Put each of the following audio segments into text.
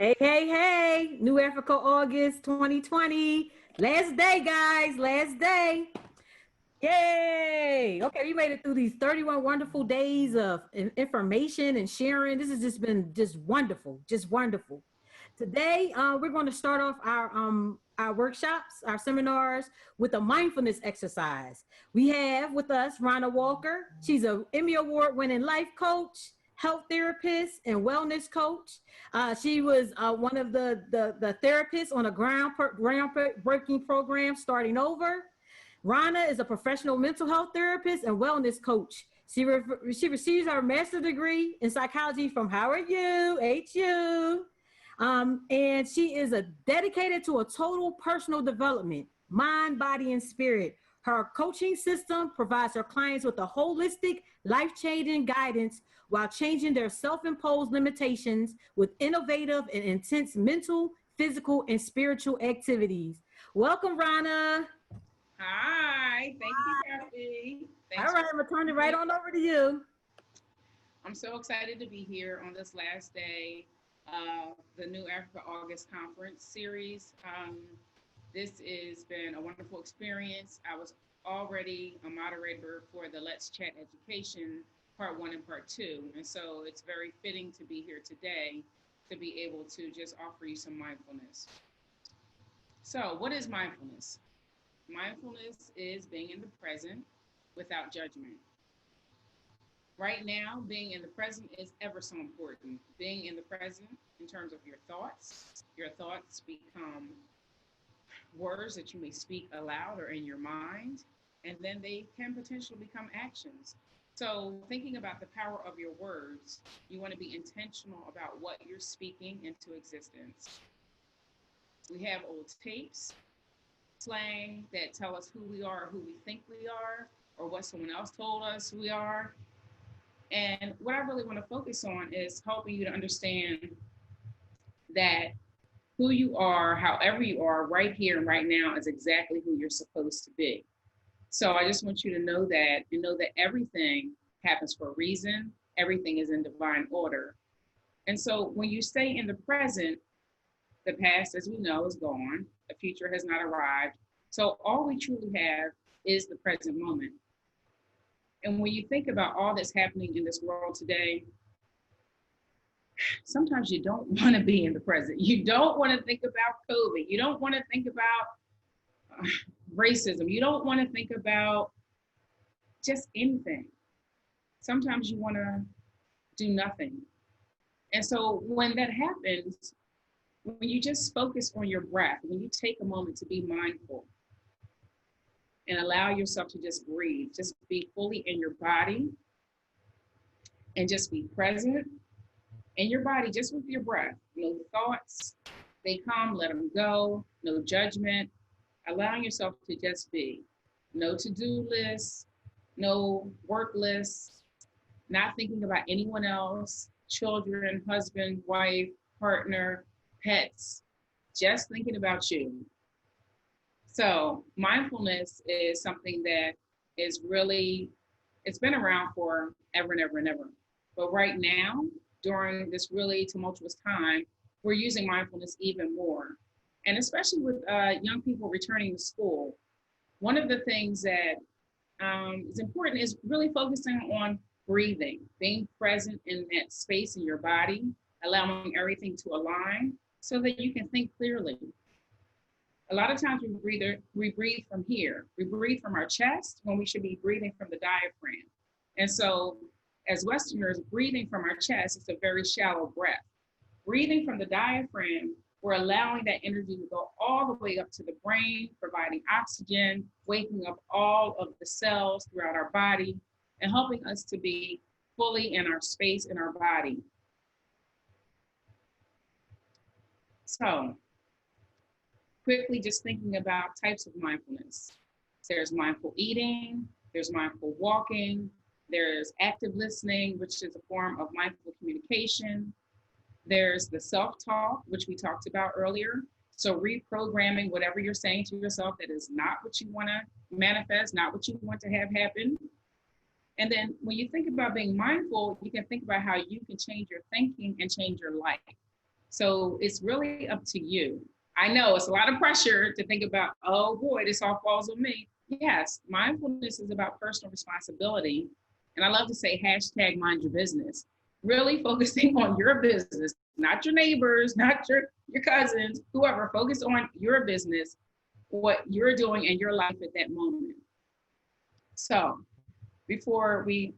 Hey, hey, hey, New Africa, August 2020. Last day, guys, last day. Yay. Okay, we made it through these 31 wonderful days of information and sharing. This has just been just wonderful, just wonderful. Today, we're going to start off our workshops, our seminars with a mindfulness exercise. We have with us Rhonda Walker. She's a Emmy Award winning life coach, health therapist, and wellness coach. She was one of the therapists on a groundbreaking program, Starting Over. Rana is a professional mental health therapist and wellness coach. She receives her master's degree in psychology from Howard U, HU. And she is dedicated to a total personal development, mind, body, and spirit. Her coaching system provides her clients with a holistic, life-changing guidance while changing their self-imposed limitations with innovative and intense mental, physical, and spiritual activities. Welcome, Rana. Hi, thank you, Kathy. All right, I'm gonna turn it right on over to you. I'm so excited to be here on this last day of the New Africa August Conference series. This has been a wonderful experience. I was already a moderator for the Let's Chat Education Part 1 and Part 2, and so it's very fitting to be here today to be able to just offer you some mindfulness. So, what is mindfulness? Mindfulness is being in the present without judgment. Right now, being in the present is ever so important. Being in the present in terms of your thoughts become words that you may speak aloud or in your mind, and then they can potentially become actions. So thinking about the power of your words, you want to be intentional about what you're speaking into existence. We have old tapes, slang that tell us who we are or who we think we are, or what someone else told us we are. And what I really want to focus on is helping you to understand that who you are, however you are, right here and right now is exactly who you're supposed to be. So I just want you to know that and know that everything happens for a reason. Everything is in divine order. And so when you stay in the present, the past, as we know, is gone. The future has not arrived. So all we truly have is the present moment. And when you think about all that's happening in this world today, sometimes you don't want to be in the present. You don't want to think about COVID. You don't want to think about racism. You don't want to think about just anything. Sometimes you want to do nothing. And so when that happens, when you just focus on your breath, when you take a moment to be mindful and allow yourself to just breathe, just be fully in your body and just be present in your body, just with your breath. No thoughts, they come, let them go, no judgment, allowing yourself to just be. No to-do lists, no work lists, not thinking about anyone else, children, husband, wife, partner, pets, just thinking about you. So mindfulness is something that is really, it's been around for ever and ever and ever. But right now, during this really tumultuous time, we're using mindfulness even more. And especially with young people returning to school, one of the things that is important is really focusing on breathing, being present in that space in your body, allowing everything to align so that you can think clearly. A lot of times we breathe from here. We breathe from our chest when we should be breathing from the diaphragm. And so as Westerners, breathing from our chest is a very shallow breath. Breathing from the diaphragm, we're allowing that energy to go all the way up to the brain, providing oxygen, waking up all of the cells throughout our body, and helping us to be fully in our space in our body. So, quickly just thinking about types of mindfulness. There's mindful eating, there's mindful walking, there's active listening, which is a form of mindful communication. There's the self-talk, which we talked about earlier. So reprogramming whatever you're saying to yourself that is not what you want to manifest, not what you want to have happen. And then when you think about being mindful, you can think about how you can change your thinking and change your life. So it's really up to you. I know it's a lot of pressure to think about, oh boy, this all falls on me. Yes, mindfulness is about personal responsibility. And I love to say hashtag mind your business. Really focusing on your business, not your neighbors, not your cousins, whoever. Focus on your business, what you're doing in your life at that moment. So before we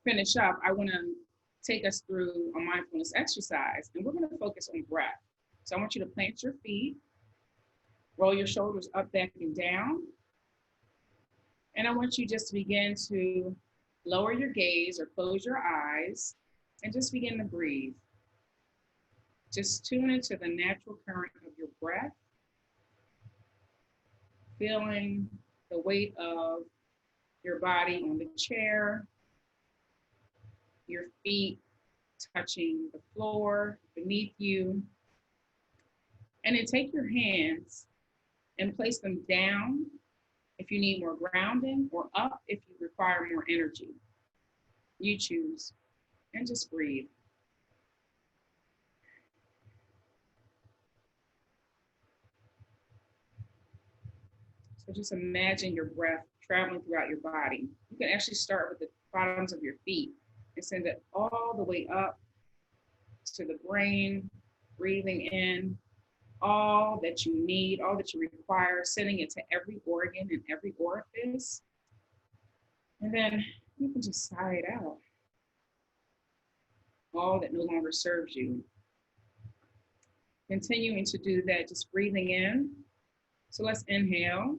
finish up, I want to take us through a mindfulness exercise, and we're going to focus on breath. So I want you to plant your feet, roll your shoulders up, back, and down. And I want you just to begin to lower your gaze or close your eyes and just begin to breathe. Just tune into the natural current of your breath, feeling the weight of your body on the chair, your feet touching the floor beneath you. And then take your hands and place them down if you need more grounding, or up if you require more energy. You choose, and just breathe. So just imagine your breath traveling throughout your body. You can actually start with the bottoms of your feet and send it all the way up to the brain, breathing in all that you need, all that you require, sending it to every organ and every orifice. And then you can just sigh it out. All that no longer serves you. Continuing to do that, just breathing in. So let's inhale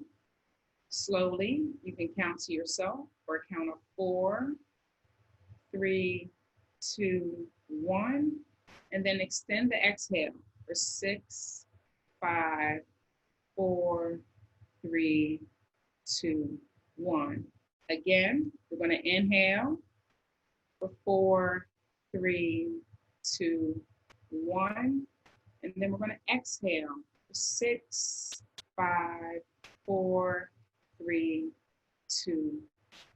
slowly. You can count to yourself for a count of 4, 3, 2, 1. And then extend the exhale for 6, 5, 4, 3, 2, 1. Again, we're going to inhale for 4, 3, 2, 1. And then we're going to exhale for 6, 5, 4, 3, 2,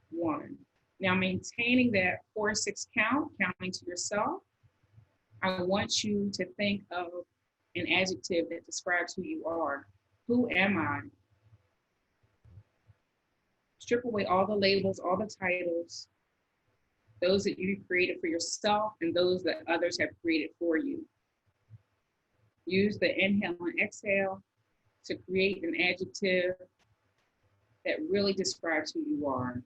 1. Now maintaining that 4-6 count, counting to yourself, I want you to think of an adjective that describes who you are. Who am I? Strip away all the labels, all the titles, those that you created for yourself and those that others have created for you. Use the inhale and exhale to create an adjective that really describes who you are.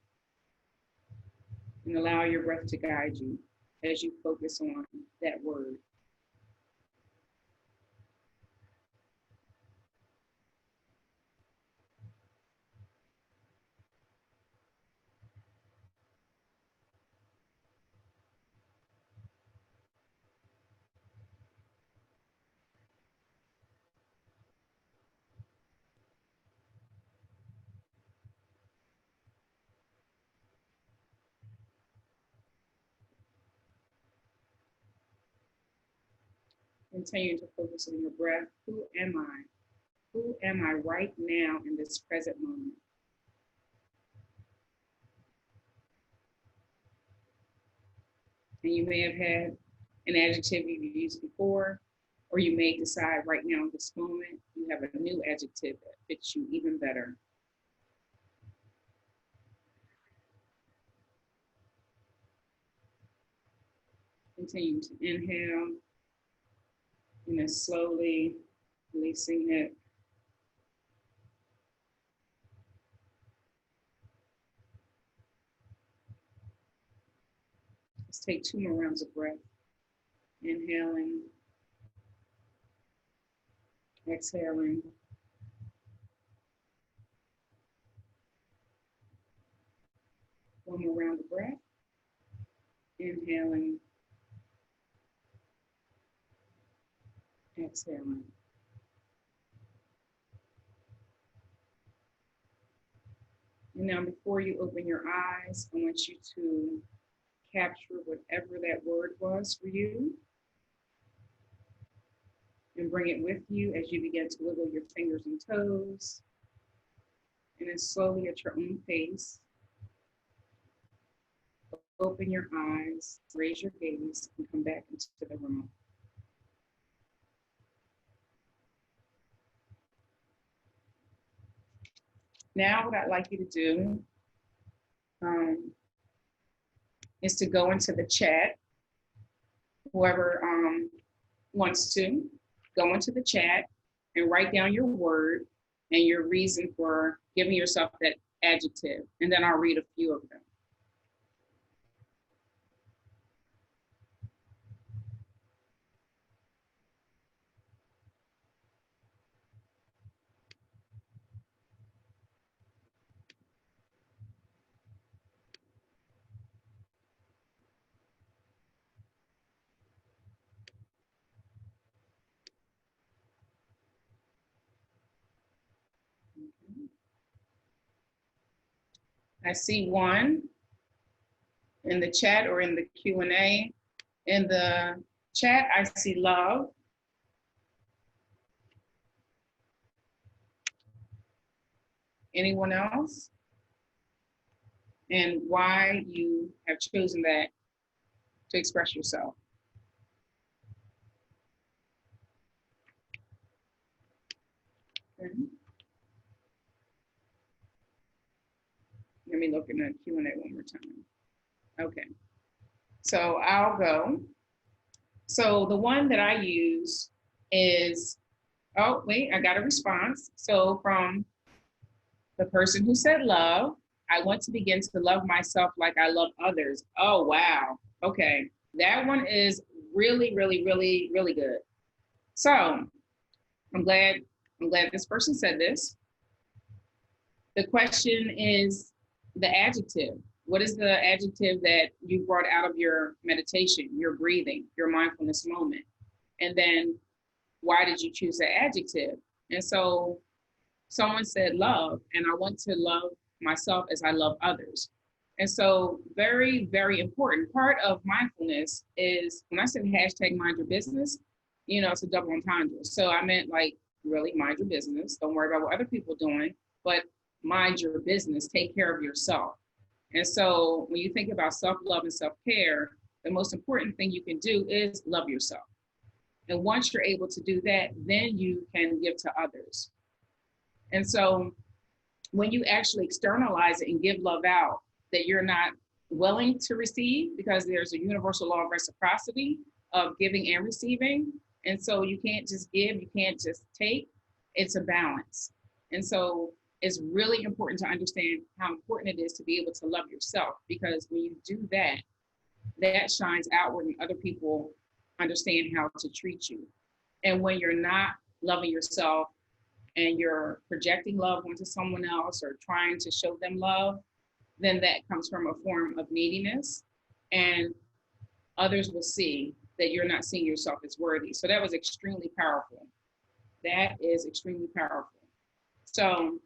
And allow your breath to guide you as you focus on that word. Continue to focus on your breath. Who am I? Who am I right now in this present moment? And you may have had an adjective you've used before, or you may decide right now in this moment, you have a new adjective that fits you even better. Continue to inhale, and then slowly releasing it. Let's take 2 more rounds of breath. Inhaling, exhaling. One more round of breath. Inhaling, exhaling. And now before you open your eyes, I want you to capture whatever that word was for you and bring it with you as you begin to wiggle your fingers and toes. And then slowly at your own pace, open your eyes, raise your gaze, and come back into the room. Now what I'd like you to do is to go into the chat. Whoever wants to go into the chat and write down your word and your reason for giving yourself that adjective, and then I'll read a few of them. I see one in the chat or in the Q&A. In the chat, I see love. Anyone else? And why you have chosen that to express yourself. Okay. Let me look in the Q&A one more time. Okay, so I'll go. So the one that I use is, oh, wait, I got a response. So from the person who said love, I want to begin to love myself like I love others. Oh, wow. Okay, that one is really, really, really, really good. So I'm glad this person said this. The question is the adjective. What is the adjective that you brought out of your meditation, your breathing, your mindfulness moment? And then why did you choose that adjective? And so someone said love, and I want to love myself as I love others. And so very, very important part of mindfulness is when I said hashtag mind your business, you know, it's a double entendre. So I meant like, really mind your business. Don't worry about what other people are doing, but mind your business, take care of yourself. And so when you think about self-love and self-care, the most important thing you can do is love yourself. And once you're able to do that, then you can give to others. And so when you actually externalize it and give love out that you're not willing to receive, because there's a universal law of reciprocity of giving and receiving. And so you can't just give, you can't just take, it's a balance. And so it's really important to understand how important it is to be able to love yourself, because when you do that, that shines outward and other people understand how to treat you. And when you're not loving yourself and you're projecting love onto someone else or trying to show them love, then that comes from a form of neediness, and others will see that you're not seeing yourself as worthy. So that was extremely powerful. That is extremely powerful. So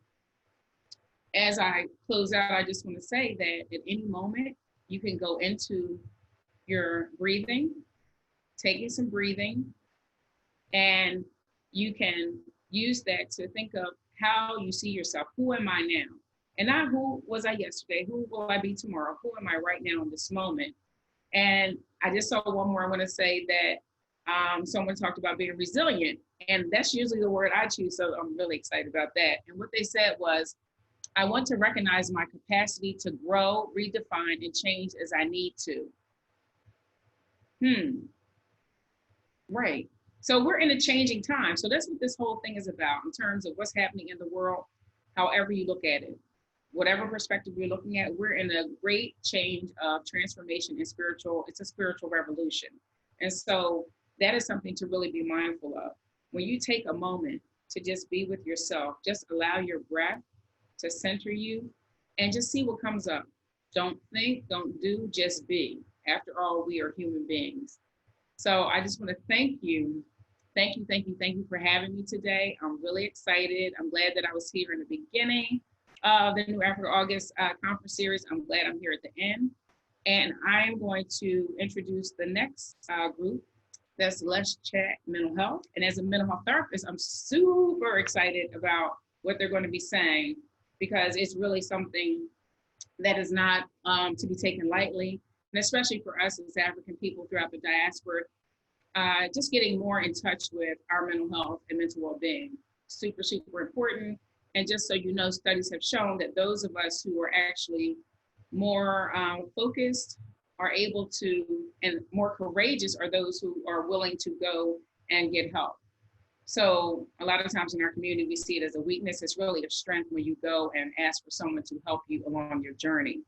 as I close out, I just want to say that at any moment, you can go into your breathing, taking some breathing, and you can use that to think of how you see yourself. Who am I now? And not who was I yesterday? Who will I be tomorrow? Who am I right now in this moment? And I just saw one more. I want to say that someone talked about being resilient, and that's usually the word I choose. So I'm really excited about that. And what they said was, I want to recognize my capacity to grow, redefine, and change as I need to. Right. So we're in a changing time. So that's what this whole thing is about in terms of what's happening in the world, however you look at it. Whatever perspective you're looking at, we're in a great change of transformation and it's a spiritual revolution. And so that is something to really be mindful of. When you take a moment to just be with yourself, just allow your breath to center you and just see what comes up. Don't think, don't do, just be. After all, we are human beings. So I just want to thank you. Thank you, thank you, thank you for having me today. I'm really excited. I'm glad that I was here in the beginning of the New Africa August conference series. I'm glad I'm here at the end. And I'm going to introduce the next group. That's Let's Chat Mental Health. And as a mental health therapist, I'm super excited about what they're going to be saying, because it's really something that is not to be taken lightly. And especially for us as African people throughout the diaspora, just getting more in touch with our mental health and mental well-being. Super, super important. And just so you know, studies have shown that those of us who are actually more focused are able to, and more courageous are those who are willing to go and get help. So a lot of times in our community, we see it as a weakness. It's really a strength when you go and ask for someone to help you along your journey.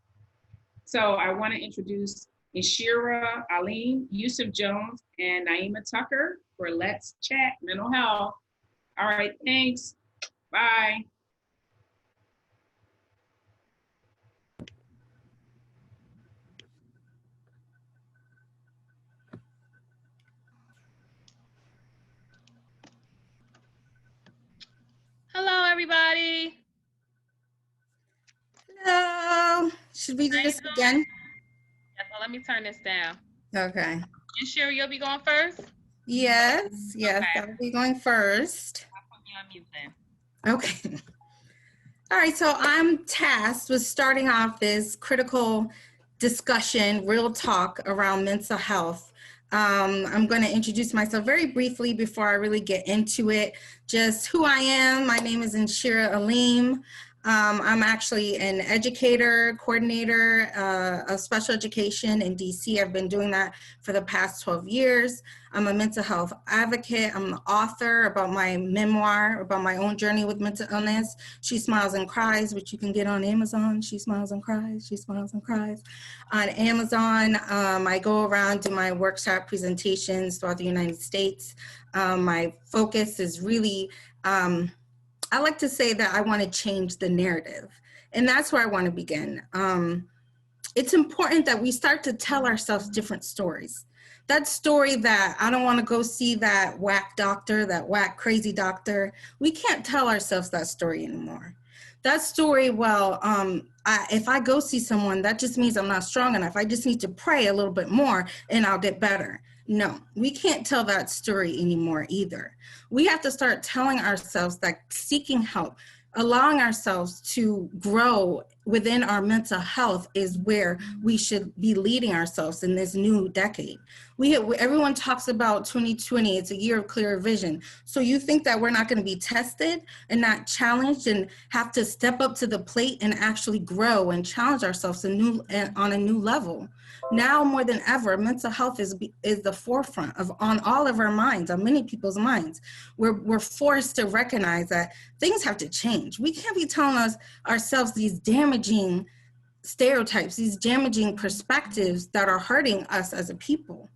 So I want to introduce Inshirah, Aleem, Yusuf Jones, and Naimah Tucker for Let's Chat Mental Health. All right, thanks. Bye. Hello, everybody. Hello. Should we just begin? Yes, well, let me turn this down. Okay. Inshirah, you'll be going first? Yes, Okay. I'll be going first. I'll put me on mute then. Okay. All right, so I'm tasked with starting off this critical discussion, real talk around mental health. I'm going to introduce myself very briefly before I really get into it. Just who I am. My name is Inshirah Aleem. I'm actually an educator, coordinator of special education in DC. I've been doing that for the past 12 years. I'm a mental health advocate. I'm the author about my memoir, about my own journey with mental illness. She Smiles and Cries, which you can get on Amazon. She Smiles and Cries, She Smiles and Cries on Amazon. I go around, do my workshop presentations throughout the United States. My focus is really, I like to say that I want to change the narrative, and that's where I want to begin. It's important that we start to tell ourselves different stories. That story that I don't want to go see that whack doctor, that whack crazy doctor. We can't tell ourselves that story anymore. That story, well, if I go see someone, that just means I'm not strong enough. I just need to pray a little bit more and I'll get better. No, we can't tell that story anymore either. We have to start telling ourselves that seeking help, allowing ourselves to grow within our mental health is where we should be leading ourselves in this new decade. Everyone talks about 2020, it's a year of clear vision. So you think that we're not going to be tested and not challenged and have to step up to the plate and actually grow and challenge ourselves on a new level? Now more than ever, mental health is the forefront on all of our minds, on many people's minds. We're forced to recognize that things have to change. We can't be telling ourselves these damaging stereotypes, these damaging perspectives that are hurting us as a people.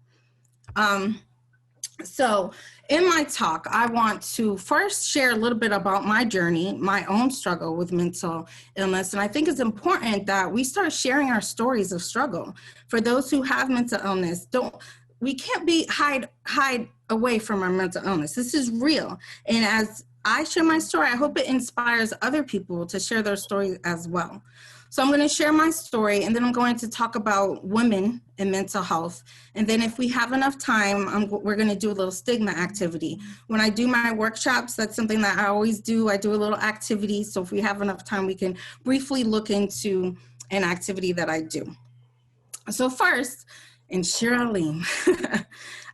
So in my talk, I want to first share a little bit about my journey, my own struggle with mental illness. And I think it's important that we start sharing our stories of struggle. For those who have mental illness, we can't hide away from our mental illness. This is real. And as I share my story, I hope it inspires other people to share their story as well. So I'm going to share my story, and then I'm going to talk about women and mental health. And then if we have enough time, we're going to do a little stigma activity. When I do my workshops, that's something that I always do. I do a little activity. So if we have enough time, we can briefly look into an activity that I do. So first, Inshirah Aleem.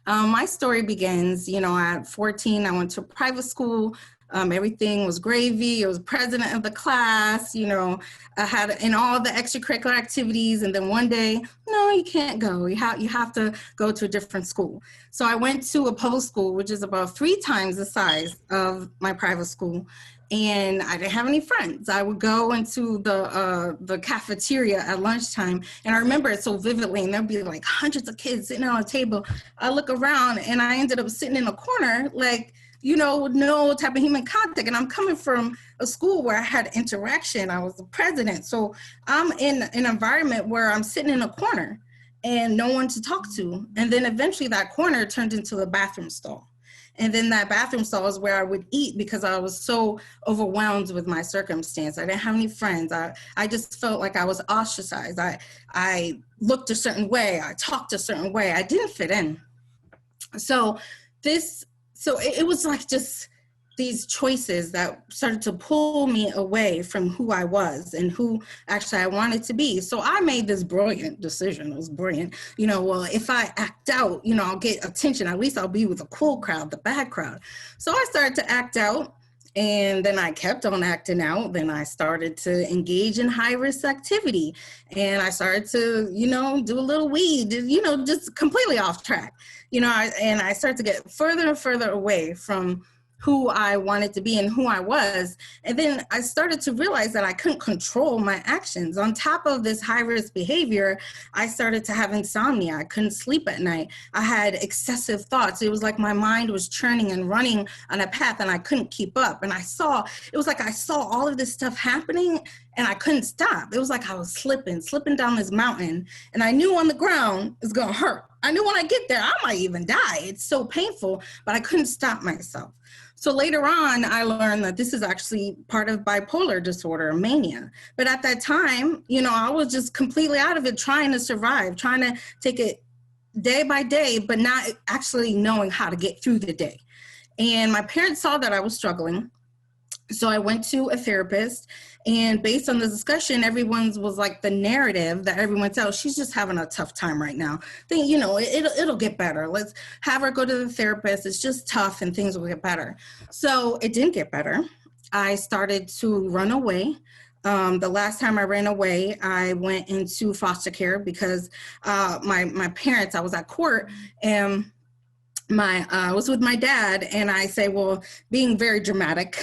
My story begins, at 14, I went to a private school. Everything was gravy. I was president of the class, I had in all the extracurricular activities. And then one day, no, you can't go. You have to go to a different school. So I went to a public school, which is about 3 times the size of my private school. And I didn't have any friends. I would go into the cafeteria at lunchtime, and I remember it so vividly, and there'd be like hundreds of kids sitting on a table. I look around, and I ended up sitting in a corner, like, with no type of human contact. And I'm coming from a school where I had interaction. I was the president. So I'm in an environment where I'm sitting in a corner and no one to talk to. And then eventually that corner turned into a bathroom stall. And then that bathroom stall is where I would eat because I was so overwhelmed with my circumstance. I didn't have any friends. I just felt like I was ostracized. I looked a certain way. I talked a certain way. I didn't fit in. So it was like just these choices that started to pull me away from who I was and who actually I wanted to be. So I made this brilliant decision. It was brilliant. Well, if I act out, I'll get attention. At least I'll be with the cool crowd, the bad crowd. So I started to act out. And then I kept on acting out. Then I started to engage in high risk activity. And I started to, do a little weed, just completely off track. And I started to get further and further away from who I wanted to be and who I was. And then I started to realize that I couldn't control my actions. On top of this high risk behavior, I started to have insomnia. I couldn't sleep at night. I had excessive thoughts. It was like my mind was churning and running on a path and I couldn't keep up. And it was like I saw all of this stuff happening and I couldn't stop. It was like I was slipping down this mountain, and I knew on the ground it's gonna hurt. I knew when I get there, I might even die. It's so painful, but I couldn't stop myself. So later on, I learned that this is actually part of bipolar disorder, mania. But at that time, I was just completely out of it, trying to survive, trying to take it day by day, but not actually knowing how to get through the day. And my parents saw that I was struggling. So I went to a therapist, and based on the discussion, everyone's was like the narrative that everyone tells, she's just having a tough time right now. Then, it'll get better. Let's have her go to the therapist. It's just tough and things will get better. So it didn't get better. I started to run away. The last time I ran away, I went into foster care because my parents, I was at court, and I was with my dad, and I say, well, being very dramatic,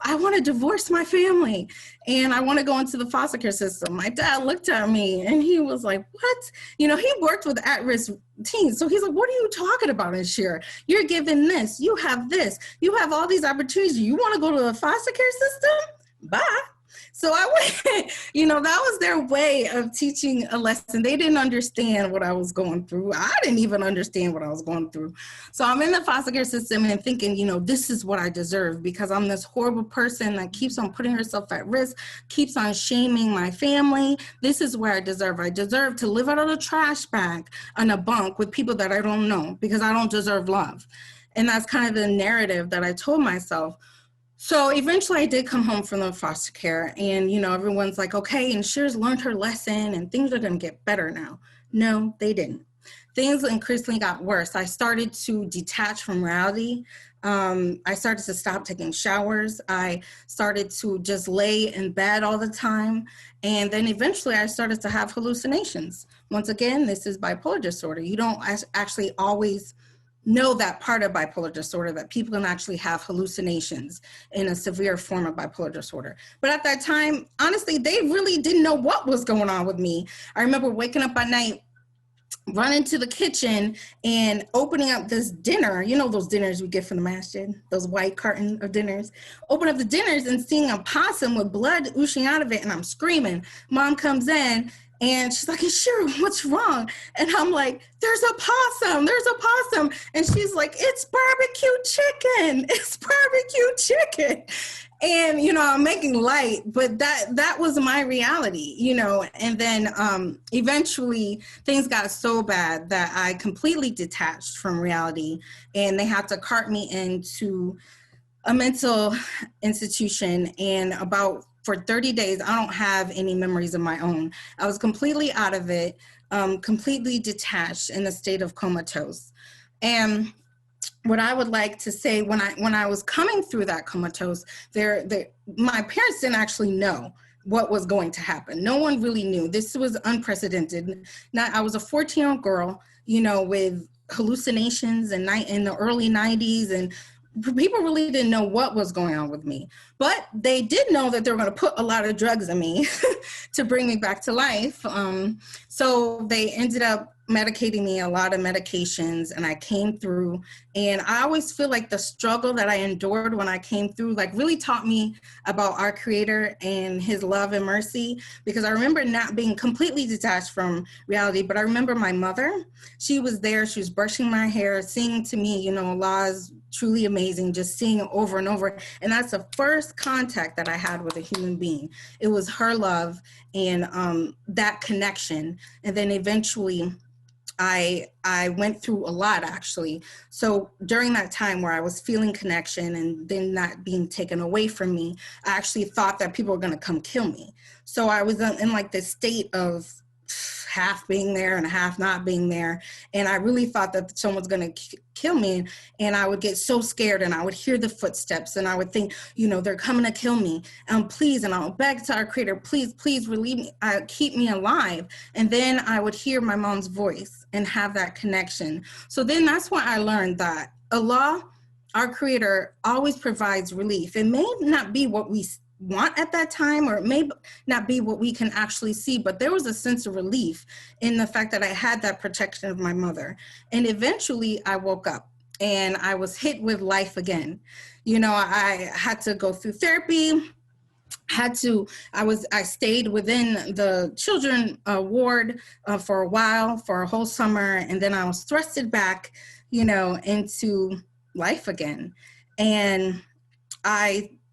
I want to divorce my family and I want to go into the foster care system. My dad looked at me and he was like, what? He worked with at-risk teens. So he's like, what are you talking about, Inshirah? You're given this, you have all these opportunities. You want to go to the foster care system? Bye. So I went, that was their way of teaching a lesson. They didn't understand what I was going through. I didn't even understand what I was going through. So I'm in the foster care system and thinking, this is what I deserve because I'm this horrible person that keeps on putting herself at risk, keeps on shaming my family. This is where I deserve. I deserve to live out of a trash bag on a bunk with people that I don't know because I don't deserve love. And that's kind of the narrative that I told myself. So eventually I did come home from the foster care, and, everyone's like, okay, and Inshirah's learned her lesson and things are going to get better now. No, they didn't. Things increasingly got worse. I started to detach from reality. I started to stop taking showers. I started to just lay in bed all the time. And then eventually I started to have hallucinations. Once again, this is bipolar disorder. You don't actually always know that part of bipolar disorder, that people can actually have hallucinations in a severe form of bipolar disorder. But at that time, honestly, they really didn't know what was going on with me. I remember waking up at night, running to the kitchen and opening up this dinner, those dinners we get from the masjid, those white carton of dinners, open up the dinners and seeing a possum with blood oozing out of it, and I'm screaming. Mom comes in and she's like, Inshirah, what's wrong? And I'm like, there's a possum. And she's like, it's barbecue chicken. And, I'm making light, but that was my reality, and then eventually things got so bad that I completely detached from reality, and they had to cart me into a mental institution. And for 30 days, I don't have any memories of my own. I was completely out of it, completely detached, in a state of comatose. And what I would like to say, when I was coming through that comatose, my parents didn't actually know what was going to happen. No one really knew. This was unprecedented. I was a 14-year-old girl, with hallucinations in the early 90s, and people really didn't know what was going on with me, but they did know that they were going to put a lot of drugs in me to bring me back to life. So they ended up medicating me, a lot of medications, and I came through. And I always feel like the struggle that I endured when I came through, really taught me about our Creator and His love and mercy, because I remember not being completely detached from reality, but I remember my mother, she was there, she was brushing my hair, singing to me, Allah is truly amazing, just seeing it over and over. And that's the first contact that I had with a human being. It was her love and that connection. And then eventually I went through a lot, actually. So during that time where I was feeling connection and then that being taken away from me, I actually thought that people were going to come kill me. So I was in this state of half being there and half not being there. And I really thought that someone was going to kill me. And I would get so scared, and I would hear the footsteps, and I would think, they're coming to kill me. Please, and I'll beg to our Creator, please relieve me, keep me alive. And then I would hear my mom's voice and have that connection. So then that's when I learned that Allah, our Creator, always provides relief. It may not be what we want at that time, or it may not be what we can actually see, but there was a sense of relief in the fact that I had that protection of my mother. And eventually I woke up and I was hit with life again. I had to go through therapy, I stayed within the children ward for a while, for a whole summer, and then I was thrusted back, into life again. And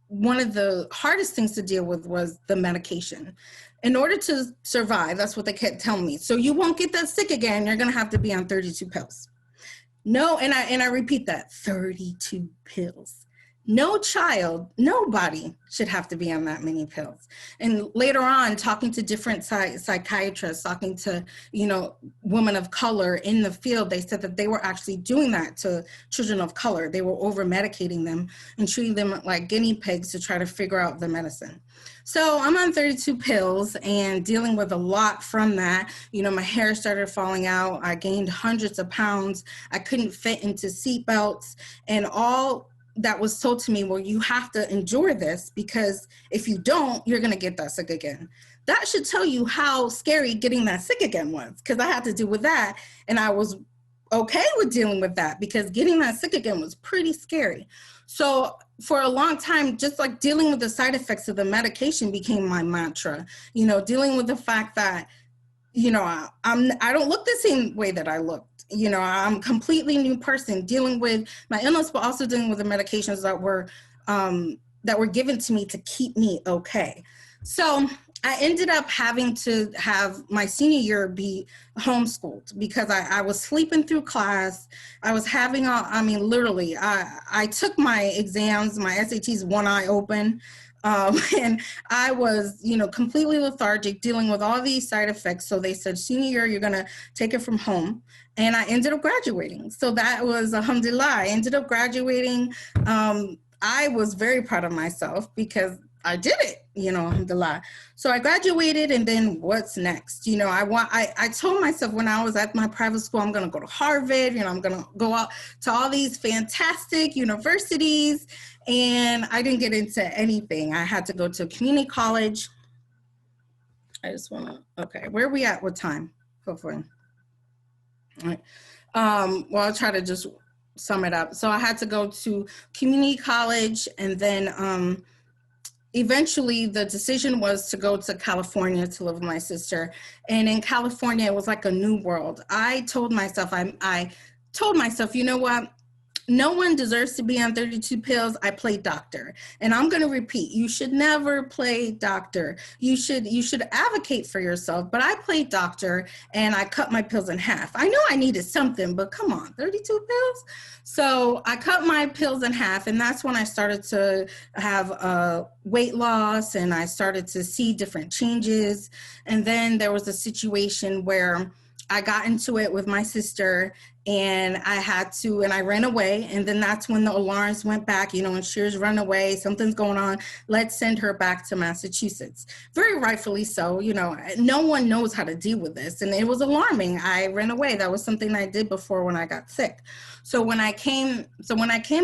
one of the hardest things to deal with was the medication. In order to survive, that's what they kept telling me. So you won't get that sick again. You're going to have to be on 32 pills. No, and I repeat that, 32 pills. No child, nobody should have to be on that many pills. And later on, talking to different psychiatrists, talking to, women of color in the field, they said that they were actually doing that to children of color. They were over-medicating them and treating them like guinea pigs to try to figure out the medicine. So I'm on 32 pills and dealing with a lot from that. My hair started falling out. I gained hundreds of pounds. I couldn't fit into seatbelts, and all that was told to me, well, you have to endure this, because if you don't, you're going to get that sick again. That should tell you how scary getting that sick again was, because I had to deal with that. And I was okay with dealing with that, because getting that sick again was pretty scary. So for a long time, just like dealing with the side effects of the medication became my mantra, dealing with the fact that, I don't look the same way that I looked. I'm a completely new person, dealing with my illness, but also dealing with the medications that were given to me to keep me okay. So I ended up having to have my senior year be homeschooled, because I was sleeping through class. I was having literally, I took my exams, my SATs, one eye open. And I was, completely lethargic, dealing with all these side effects. So they said, senior year, you're going to take it from home. And I ended up graduating. So that was, alhamdulillah, I ended up graduating. I was very proud of myself, because I did it, alhamdulillah. So I graduated, and then what's next? I told myself when I was at my private school, I'm going to go to Harvard, I'm going to go out to all these fantastic universities. And I didn't get into anything. I had to go to a community college. Okay, where are we at? What time? Hopefully. All right. Well, I'll try to just sum it up. So I had to go to community college, and then eventually the decision was to go to California to live with my sister. And in California, it was like a new world. I told myself, you know what? No one deserves to be on 32 pills. I played doctor. And I'm going to repeat, you should never play doctor. You should advocate for yourself. But I played doctor, and I cut my pills in half. I know I needed something, but come on, 32 pills? So I cut my pills in half, and that's when I started to have weight loss, and I started to see different changes. And then there was a situation where I got into it with my sister, and I ran away. And then that's when the alarms went back, Inshirah's run away, something's going on. Let's send her back to Massachusetts. Very rightfully so, no one knows how to deal with this. And it was alarming. I ran away. That was something I did before when I got sick. So when I came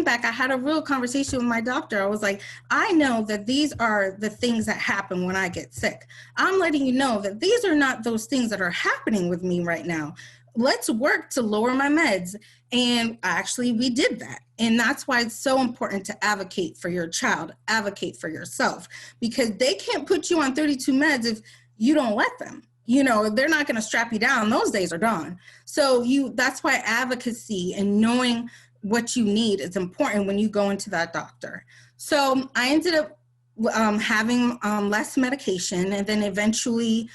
back, I had a real conversation with my doctor. I was like, I know that these are the things that happen when I get sick. I'm letting you know that these are not those things that are happening with me right now. Let's work to lower my meds. And actually we did that. And that's why it's so important to advocate for your child, advocate for yourself, because they can't put you on 32 meds if you don't let them. They're not going to strap you down. Those days are gone. So that's why advocacy and knowing what you need is important when you go into that doctor. So I ended up having less medication, and then eventually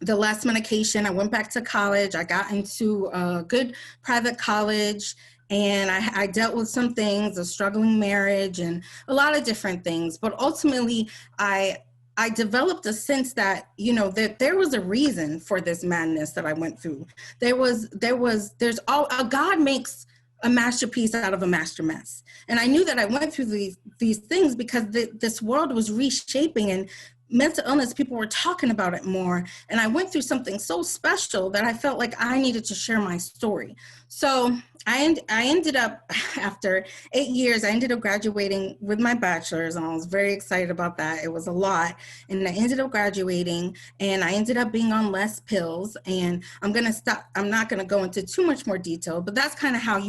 the less medication, I went back to college. I got into a good private college, and I dealt with some things, a struggling marriage and a lot of different things. But ultimately, I I developed a sense that, that there was a reason for this madness that I went through. God makes a masterpiece out of a master mess. And I knew that I went through these things because this world was reshaping, and mental illness, people were talking about it more. And I went through something so special that I felt like I needed to share my story. So I ended up, after 8 years, I ended up graduating with my bachelor's, and I was very excited about that. It was a lot. And I ended up graduating, and I ended up being on less pills. And I'm going to stop. I'm not going to go into too much more detail, but that's kind of how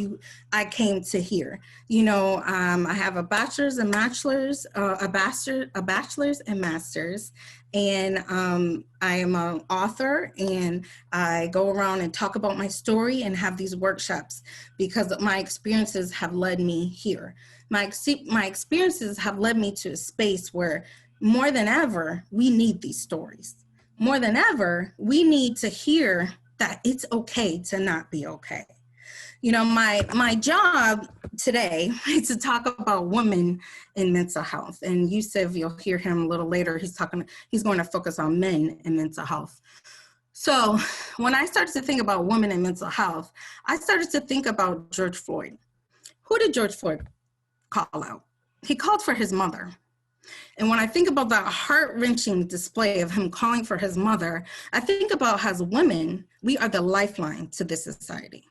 I came to here. I have a bachelor's and bachelor's, a bachelor's and master's. And I am an author, and I go around and talk about my story and have these workshops because my experiences have led me here. My experiences have led me to a space where more than ever, we need these stories. More than ever, we need to hear that it's okay to not be okay. My job today is to talk about women in mental health. And Yusuf, you'll hear him a little later. He's going to focus on men in mental health. So when I started to think about women in mental health, I started to think about George Floyd. Who did George Floyd call out? He called for his mother. And when I think about that heart-wrenching display of him calling for his mother, I think about how as women, we are the lifeline to this society.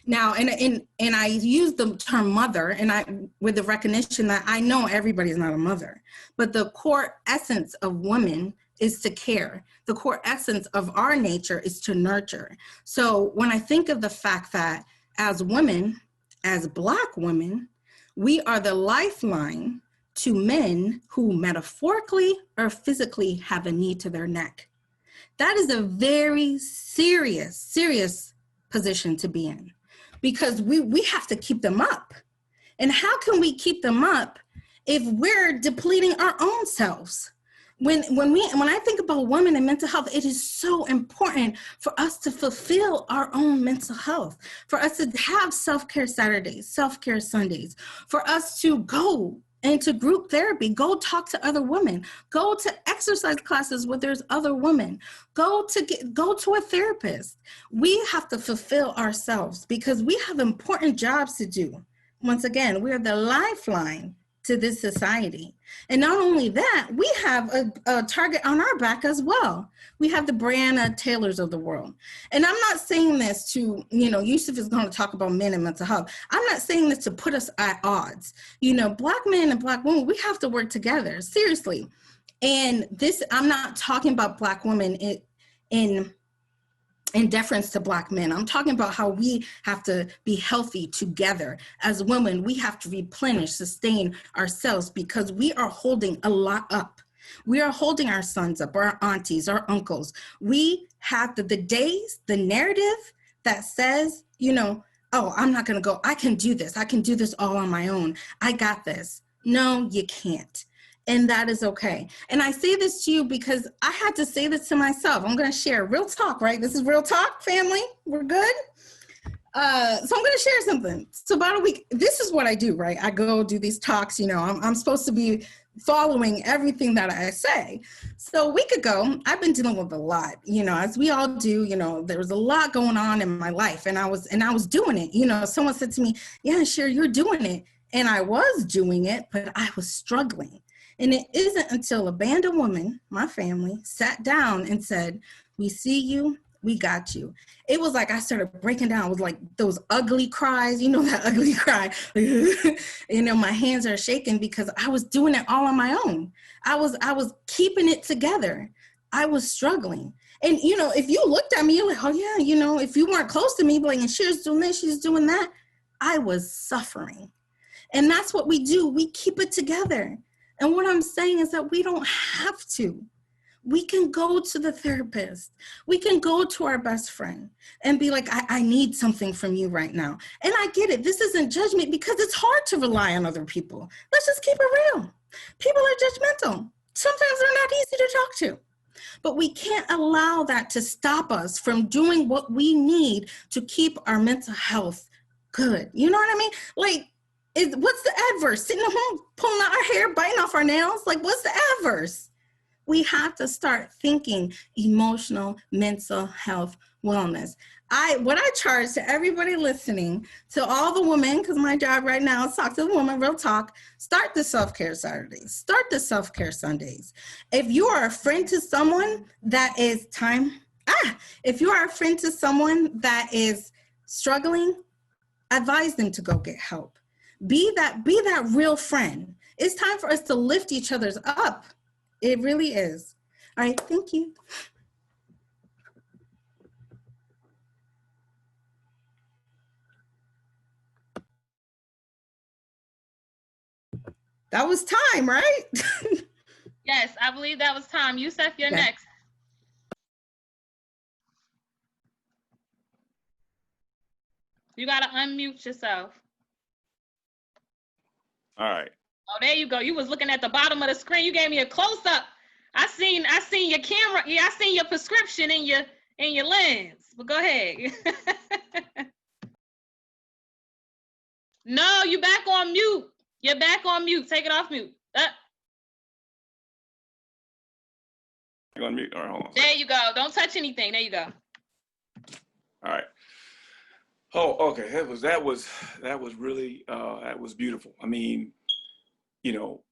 Now, and I use the term mother, and with the recognition that I know everybody's not a mother, but the core essence of women is to care. The core essence of our nature is to nurture. So when I think of the fact that as women, as Black women, we are the lifeline to men who metaphorically or physically have a knee to their neck. That is a very serious position to be in, because we have to keep them up. And how can we keep them up if we're depleting our own selves? When I think about women and mental health, it is so important for us to fulfill our own mental health, for us to have self-care Saturdays, self-care Sundays, for us to go into group therapy, go talk to other women, go to exercise classes where there's other women, go to a therapist. We have to fulfill ourselves because we have important jobs to do. Once again, we are the lifeline to this society. And not only that, we have a target on our back as well. We have the Breonna Taylors of the world. And I'm not saying this to, Yusuf is going to talk about men and mental health. I'm not saying this to put us at odds. Black men and Black women, we have to work together, seriously. And this, I'm not talking about Black women in deference to Black men. I'm talking about how we have to be healthy together. As women, we have to replenish, sustain ourselves because we are holding a lot up. We are holding our sons up, our aunties, our uncles. We have the narrative that says, oh, I'm not gonna go, I can do this all on my own. I got this. No, you can't. And that is okay. And I say this to you because I had to say this to myself. I'm going to share real talk, right? This is real talk, family. We're good. So I'm going to share something. So about a week, this is what I do, right? I go do these talks, I'm supposed to be following everything that I say. So a week ago, I've been dealing with a lot, as we all do, there was a lot going on in my life, and I was doing it. Someone said to me, yeah, sure, you're doing it. And I was doing it, but I was struggling. And it isn't until a band of women, my family, sat down and said, we see you, we got you. It was like I started breaking down. It was like those ugly cries, that ugly cry. My hands are shaking because I was doing it all on my own. I was keeping it together. I was struggling. And, if you looked at me, you're like, oh yeah, if you weren't close to me, like, and she's doing this, she's doing that. I was suffering. And that's what we do. We keep it together. And what I'm saying is that we don't have to. We can go to the therapist. We can go to our best friend and be like, I need something from you right now. And I get it. This isn't judgment because it's hard to rely on other people. Let's just keep it real. People are judgmental. Sometimes they're not easy to talk to. But we can't allow that to stop us from doing what we need to keep our mental health good. You know what I mean? Like, what's the adverse? Sitting at home, pulling out our hair, biting off our nails? Like, what's the adverse? We have to start thinking emotional, mental health, wellness. What I charge to everybody listening, to all the women, because my job right now is talk to the woman, real talk, start the self-care Saturdays, start the self-care Sundays. If you are a friend to someone that is if you are a friend to someone that is struggling, advise them to go get help. Be that real friend. It's time for us to lift each other's up. It really is. All right, thank you. That was time, right? Yes, I believe that was time. Yusuf, you're Yeah. next. You gotta unmute yourself. All right. Oh, there you go. You was looking at the bottom of the screen. You gave me a close up. I seen your camera. Yeah, I seen your prescription in your lens. But go ahead. No, you back on mute. You're back on mute. Take it off mute. You're on mute. All right, hold on. There you go. Don't touch anything. There you go. All right. Oh, okay. That was really that was beautiful. I mean, you know,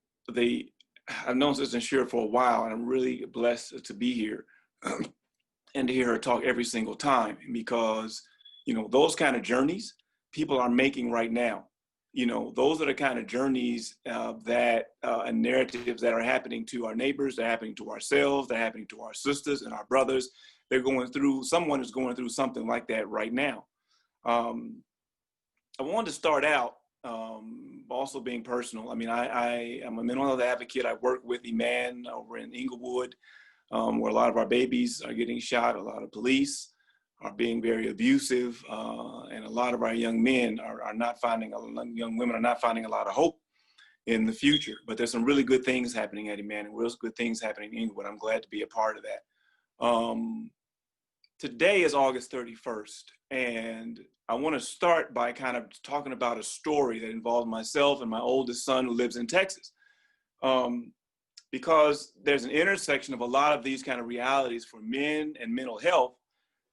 I've known Sister Inshirah for a while, and I'm really blessed to be here and to hear her talk every single time, because, you know, those kind of journeys people are making right now. You know, those are the kind of journeys and narratives that are happening to our neighbors, they're happening to ourselves, they're happening to our sisters and our brothers. Someone is going through something like that right now. I wanted to start out also being personal. I mean, I am a mental health advocate. I work with Iman over in Inglewood, where a lot of our babies are getting shot, a lot of police are being very abusive, and a lot of our young men are not finding, young women are not finding a lot of hope in the future. But there's some really good things happening at Iman, and real good things happening in Inglewood. I'm glad to be a part of that. Today is August 31st, and I want to start by kind of talking about a story that involves myself and my oldest son who lives in Texas. Because there's an intersection of a lot of these kind of realities for men and mental health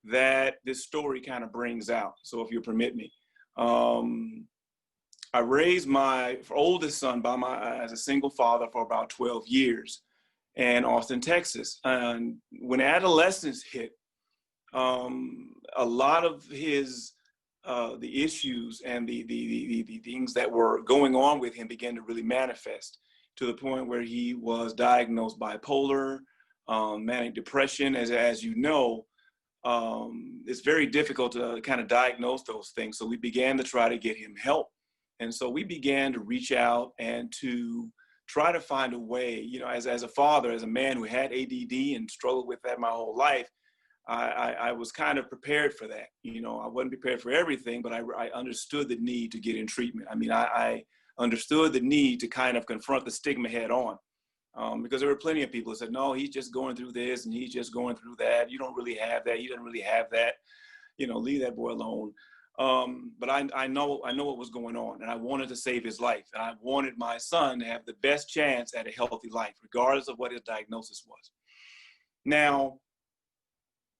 that this story kind of brings out. So if you permit me, I raised my oldest son as a single father for about 12 years in Austin, Texas. And when adolescence hit, a lot of his the issues and the things that were going on with him began to really manifest, to the point where he was diagnosed bipolar, manic depression. As you know, it's very difficult to kind of diagnose those things. So we began to try to get him help. And so we began to reach out and to try to find a way, you know, as a father, as a man who had ADD and struggled with that my whole life, I was kind of prepared for that. You know, I wasn't prepared for everything, but I understood the need to get in treatment. I mean, I understood the need to kind of confront the stigma head on, because there were plenty of people who said, no, he's just going through this and he's just going through that. You don't really have that. He doesn't really have that. You know, leave that boy alone. But I know what was going on, and I wanted to save his life. And I wanted my son to have the best chance at a healthy life, regardless of what his diagnosis was. Now,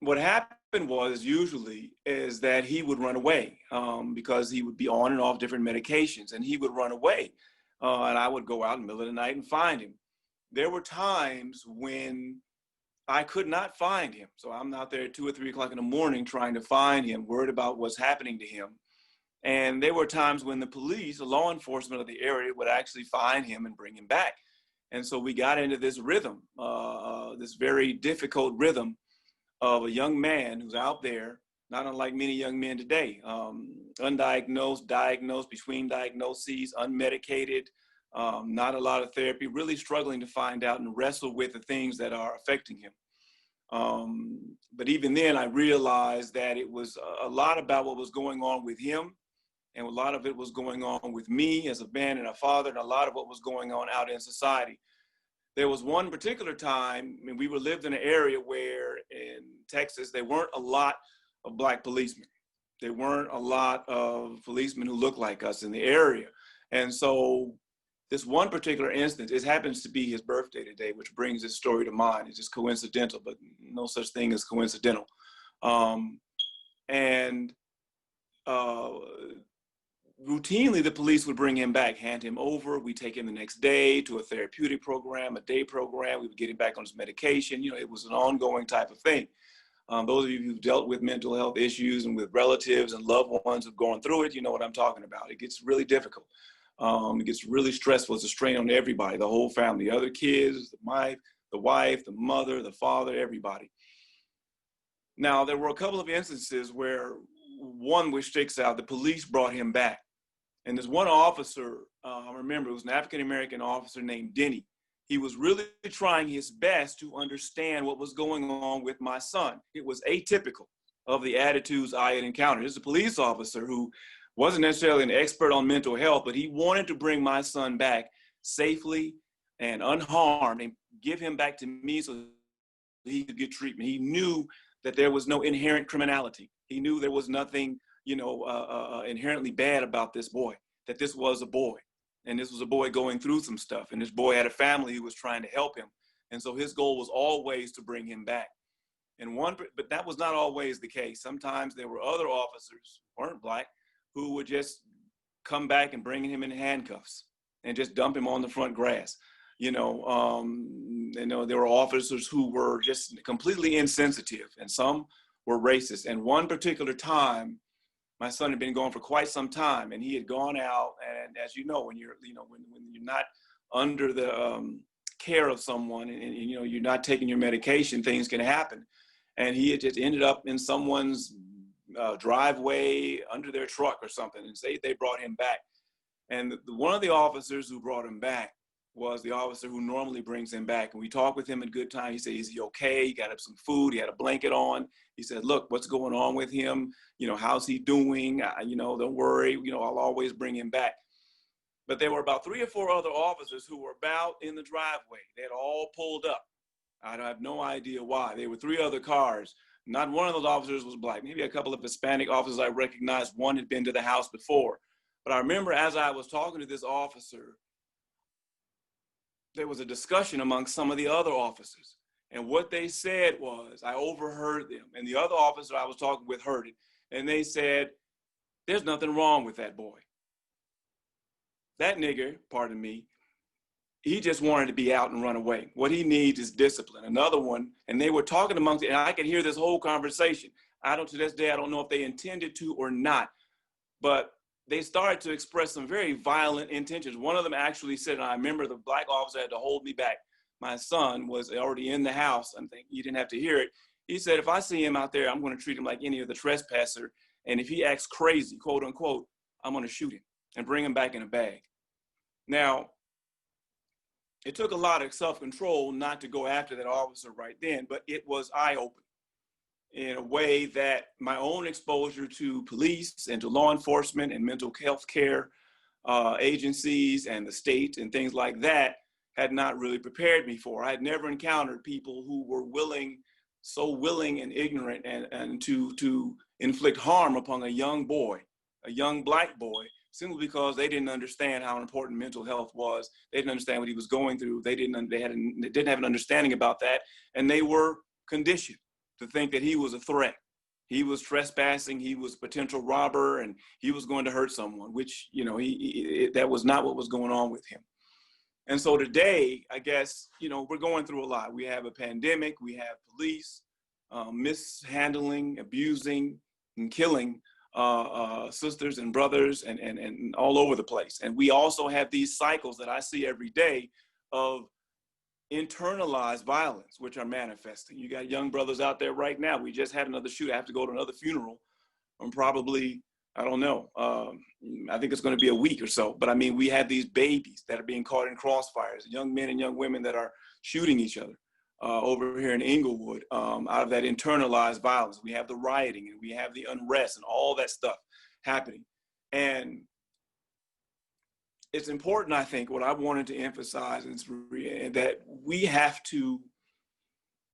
what happened is that he would run away, because he would be on and off different medications, and he would run away. And I would go out in the middle of the night and find him. There were times when I could not find him. So I'm out there at 2 or 3 o'clock in the morning trying to find him, worried about what's happening to him. And there were times when the police, the law enforcement of the area, would actually find him and bring him back. And so we got into this rhythm, this very difficult rhythm of a young man who's out there, not unlike many young men today, undiagnosed, diagnosed, between diagnoses, unmedicated, not a lot of therapy, really struggling to find out and wrestle with the things that are affecting him. But even then, I realized that it was a lot about what was going on with him, and a lot of it was going on with me as a man and a father, and a lot of what was going on out in society. There was one particular time, I mean, we lived in an area where in Texas, there weren't a lot of Black policemen. There weren't a lot of policemen who looked like us in the area. And so this one particular instance, it happens to be his birthday today, which brings this story to mind. It's just coincidental, but no such thing as coincidental. And routinely, the police would bring him back, hand him over. We take him the next day to a therapeutic program, a day program. We would get him back on his medication. You know, it was an ongoing type of thing. Those of you who've dealt with mental health issues and with relatives and loved ones who've gone through it, you know what I'm talking about. It gets really difficult. It gets really stressful. It's a strain on everybody, the whole family, the other kids, the wife, the mother, the father, everybody. Now, there were a couple of instances where one which sticks out, the police brought him back. And there's one officer, I remember, it was an African-American officer named Denny. He was really trying his best to understand what was going on with my son. It was atypical of the attitudes I had encountered. This is a police officer who wasn't necessarily an expert on mental health, but he wanted to bring my son back safely and unharmed and give him back to me so he could get treatment. He knew that there was no inherent criminality. He knew there was nothing, inherently bad about this boy, that this was a boy. And this was a boy going through some stuff. And this boy had a family who was trying to help him. And so his goal was always to bring him back. But that was not always the case. Sometimes there were other officers, who weren't Black, who would just come back and bring him in handcuffs and just dump him on the front grass. There were officers who were just completely insensitive, and some were racist. And one particular time, my son had been gone for quite some time, and he had gone out. And as you know, when you're not under the care of someone, and you're not taking your medication, things can happen. And he had just ended up in someone's driveway under their truck or something, and they brought him back. And one of the officers who brought him back was the officer who normally brings him back. And we talked with him in good time. He said, is he okay? He got him some food. He had a blanket on. He said, look, what's going on with him? How's he doing? Don't worry. I'll always bring him back. But there were about 3 or 4 other officers who were about in the driveway. They had all pulled up. I have no idea why. There were 3 other cars. Not one of those officers was Black. Maybe a couple of Hispanic officers I recognized. One had been to the house before. But I remember as I was talking to this officer, there was a discussion among some of the other officers. And what they said was, I overheard them. And the other officer I was talking with heard it. And they said, there's nothing wrong with that boy. That nigger, pardon me, he just wanted to be out and run away. What he needs is discipline. Another one, and they were talking amongst it, and I could hear this whole conversation. To this day, I don't know if they intended to or not, but they started to express some very violent intentions. One of them actually said, and I remember the Black officer had to hold me back. My son was already in the house. I'm thinking, you didn't have to hear it. He said, if I see him out there, I'm going to treat him like any other trespasser. And if he acts crazy, quote unquote, I'm going to shoot him and bring him back in a bag. Now, it took a lot of self-control not to go after that officer right then, but it was eye-opening in a way that my own exposure to police and to law enforcement and mental health care agencies and the state and things like that had not really prepared me for. I had never encountered people who were so willing and ignorant and to inflict harm upon a young boy, a young Black boy, simply because they didn't understand how important mental health was. They didn't understand what he was going through. They didn't have an understanding about that. And they were conditioned to think that he was a threat. He was trespassing, he was a potential robber, and he was going to hurt someone, which, that was not what was going on with him. And so today, I guess, we're going through a lot. We have a pandemic, we have police mishandling, abusing, and killing sisters and brothers and all over the place. And we also have these cycles that I see every day of internalized violence, which are manifesting. You got young brothers out there right now. We just had another shoot. I have to go to another funeral. I'm probably, I don't know. I think it's going to be a week or so. But I mean, we have these babies that are being caught in crossfires, young men and young women that are shooting each other over here in Inglewood out of that internalized violence. We have the rioting and we have the unrest and all that stuff happening. And it's important, I think, what I wanted to emphasize is that we have to,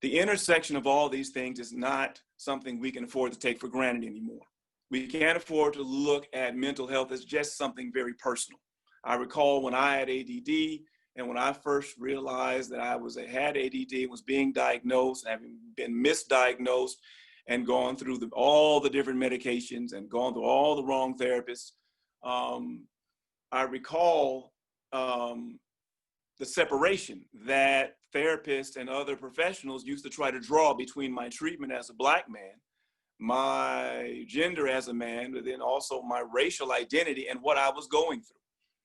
the intersection of all these things is not something we can afford to take for granted anymore. We can't afford to look at mental health as just something very personal. I recall when I had ADD, and when I first realized that I had ADD and was being diagnosed, having been misdiagnosed, and gone through all the different medications and gone through all the wrong therapists, I recall the separation that therapists and other professionals used to try to draw between my treatment as a Black man, my gender as a man, but then also my racial identity and what I was going through.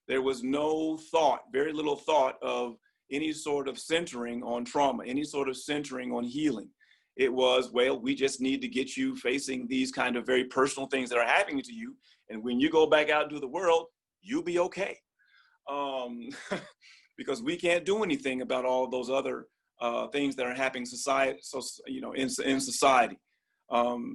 There was no thought, very little thought of any sort of centering on trauma, any sort of centering on healing. It was, well, we just need to get you facing these kind of very personal things that are happening to you. And when you go back out into the world, you'll be okay. Because we can't do anything about all of those other things that are happening in society.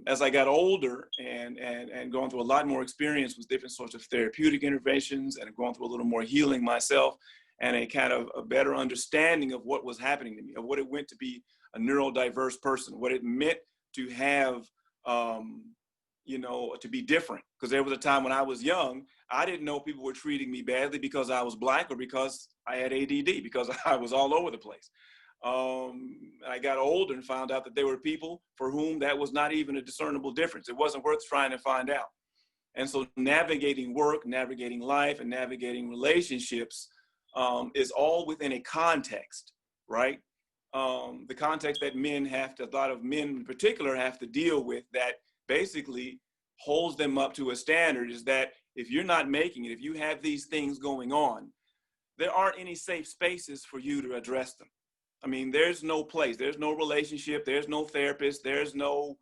As I got older and going through a lot more experience with different sorts of therapeutic interventions and going through a little more healing myself and a kind of a better understanding of what was happening to me, of what it meant to be a neurodiverse person, what it meant to have, to be different. Because there was a time when I was young, I didn't know people were treating me badly because I was Black or because I had ADD, because I was all over the place. I got older and found out that there were people for whom that was not even a discernible difference. It wasn't worth trying to find out. And so navigating work, navigating life, and navigating relationships is all within a context, right? The context that a lot of men in particular have to deal with, that basically holds them up to a standard, is that if you're not making it, if you have these things going on, there aren't any safe spaces for you to address them. I mean, there's no place, there's no relationship, there's no therapist, there's no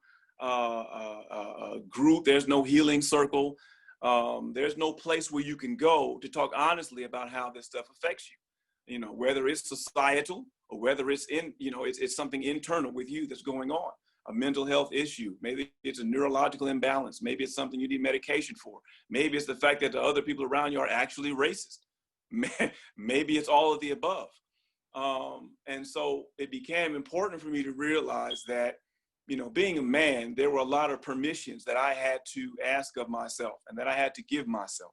group, there's no healing circle. There's no place where you can go to talk honestly about how this stuff affects you, whether it's societal or whether it's it's something internal with you that's going on, a mental health issue. Maybe it's a neurological imbalance. Maybe it's something you need medication for. Maybe it's the fact that the other people around you are actually racist. Maybe it's all of the above. And so it became important for me to realize that, being a man, there were a lot of permissions that I had to ask of myself and that I had to give myself.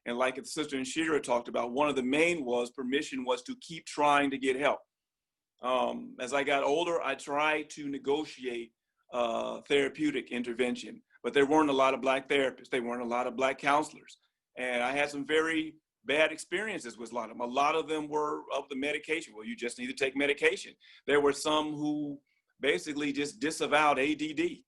And like Sister Inshirah talked about, one of the main permission was to keep trying to get help. As I got older, I tried to negotiate therapeutic intervention, but there weren't a lot of Black therapists. There weren't a lot of Black counselors. And I had some very bad experiences with a lot of them. A lot of them were of the medication. Well, you just need to take medication. There were some who basically just disavowed ADD,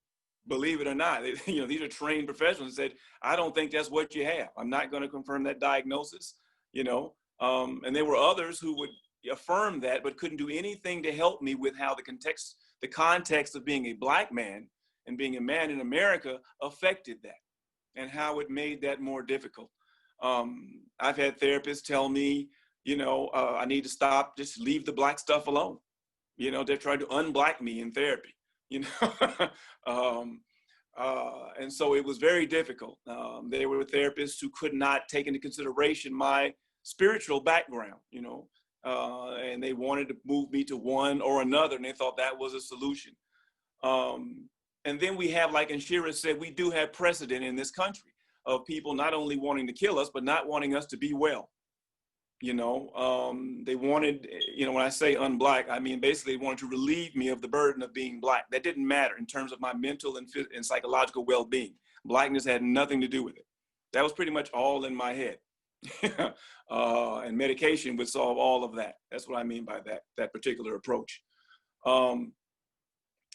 believe it or not. These are trained professionals and said, I don't think that's what you have. I'm not going to confirm that diagnosis, and there were others who would affirm that, but couldn't do anything to help me with how the context of being a Black man and being a man in America affected that and how it made that more difficult. I've had therapists tell me, I need to stop, just leave the Black stuff alone. They're trying to unblack me in therapy, and so it was very difficult. There were therapists who could not take into consideration my spiritual background, and they wanted to move me to one or another, and they thought that was a solution. And then we have, like Inshirah said, we do have precedent in this country of people not only wanting to kill us, but not wanting us to be well. They wanted, when I say unblack, I mean, basically they wanted to relieve me of the burden of being Black. That didn't matter in terms of my mental and psychological well-being. Blackness had nothing to do with it. That was pretty much all in my head. And medication would solve all of that. That's what I mean by that particular approach. And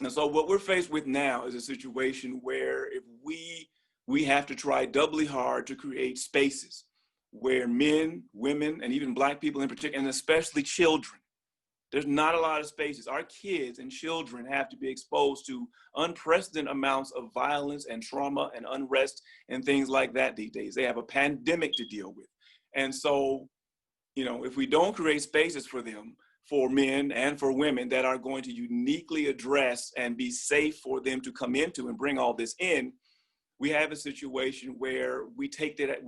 so what we're faced with now is a situation where if we have to try doubly hard to create spaces where men, women, and even Black people in particular, and especially children, there's not a lot of spaces. Our kids and children have to be exposed to unprecedented amounts of violence and trauma and unrest and things like that these days. They have a pandemic to deal with. And so, if we don't create spaces for them, for men and for women that are going to uniquely address and be safe for them to come into and bring all this in, we have a situation where we take that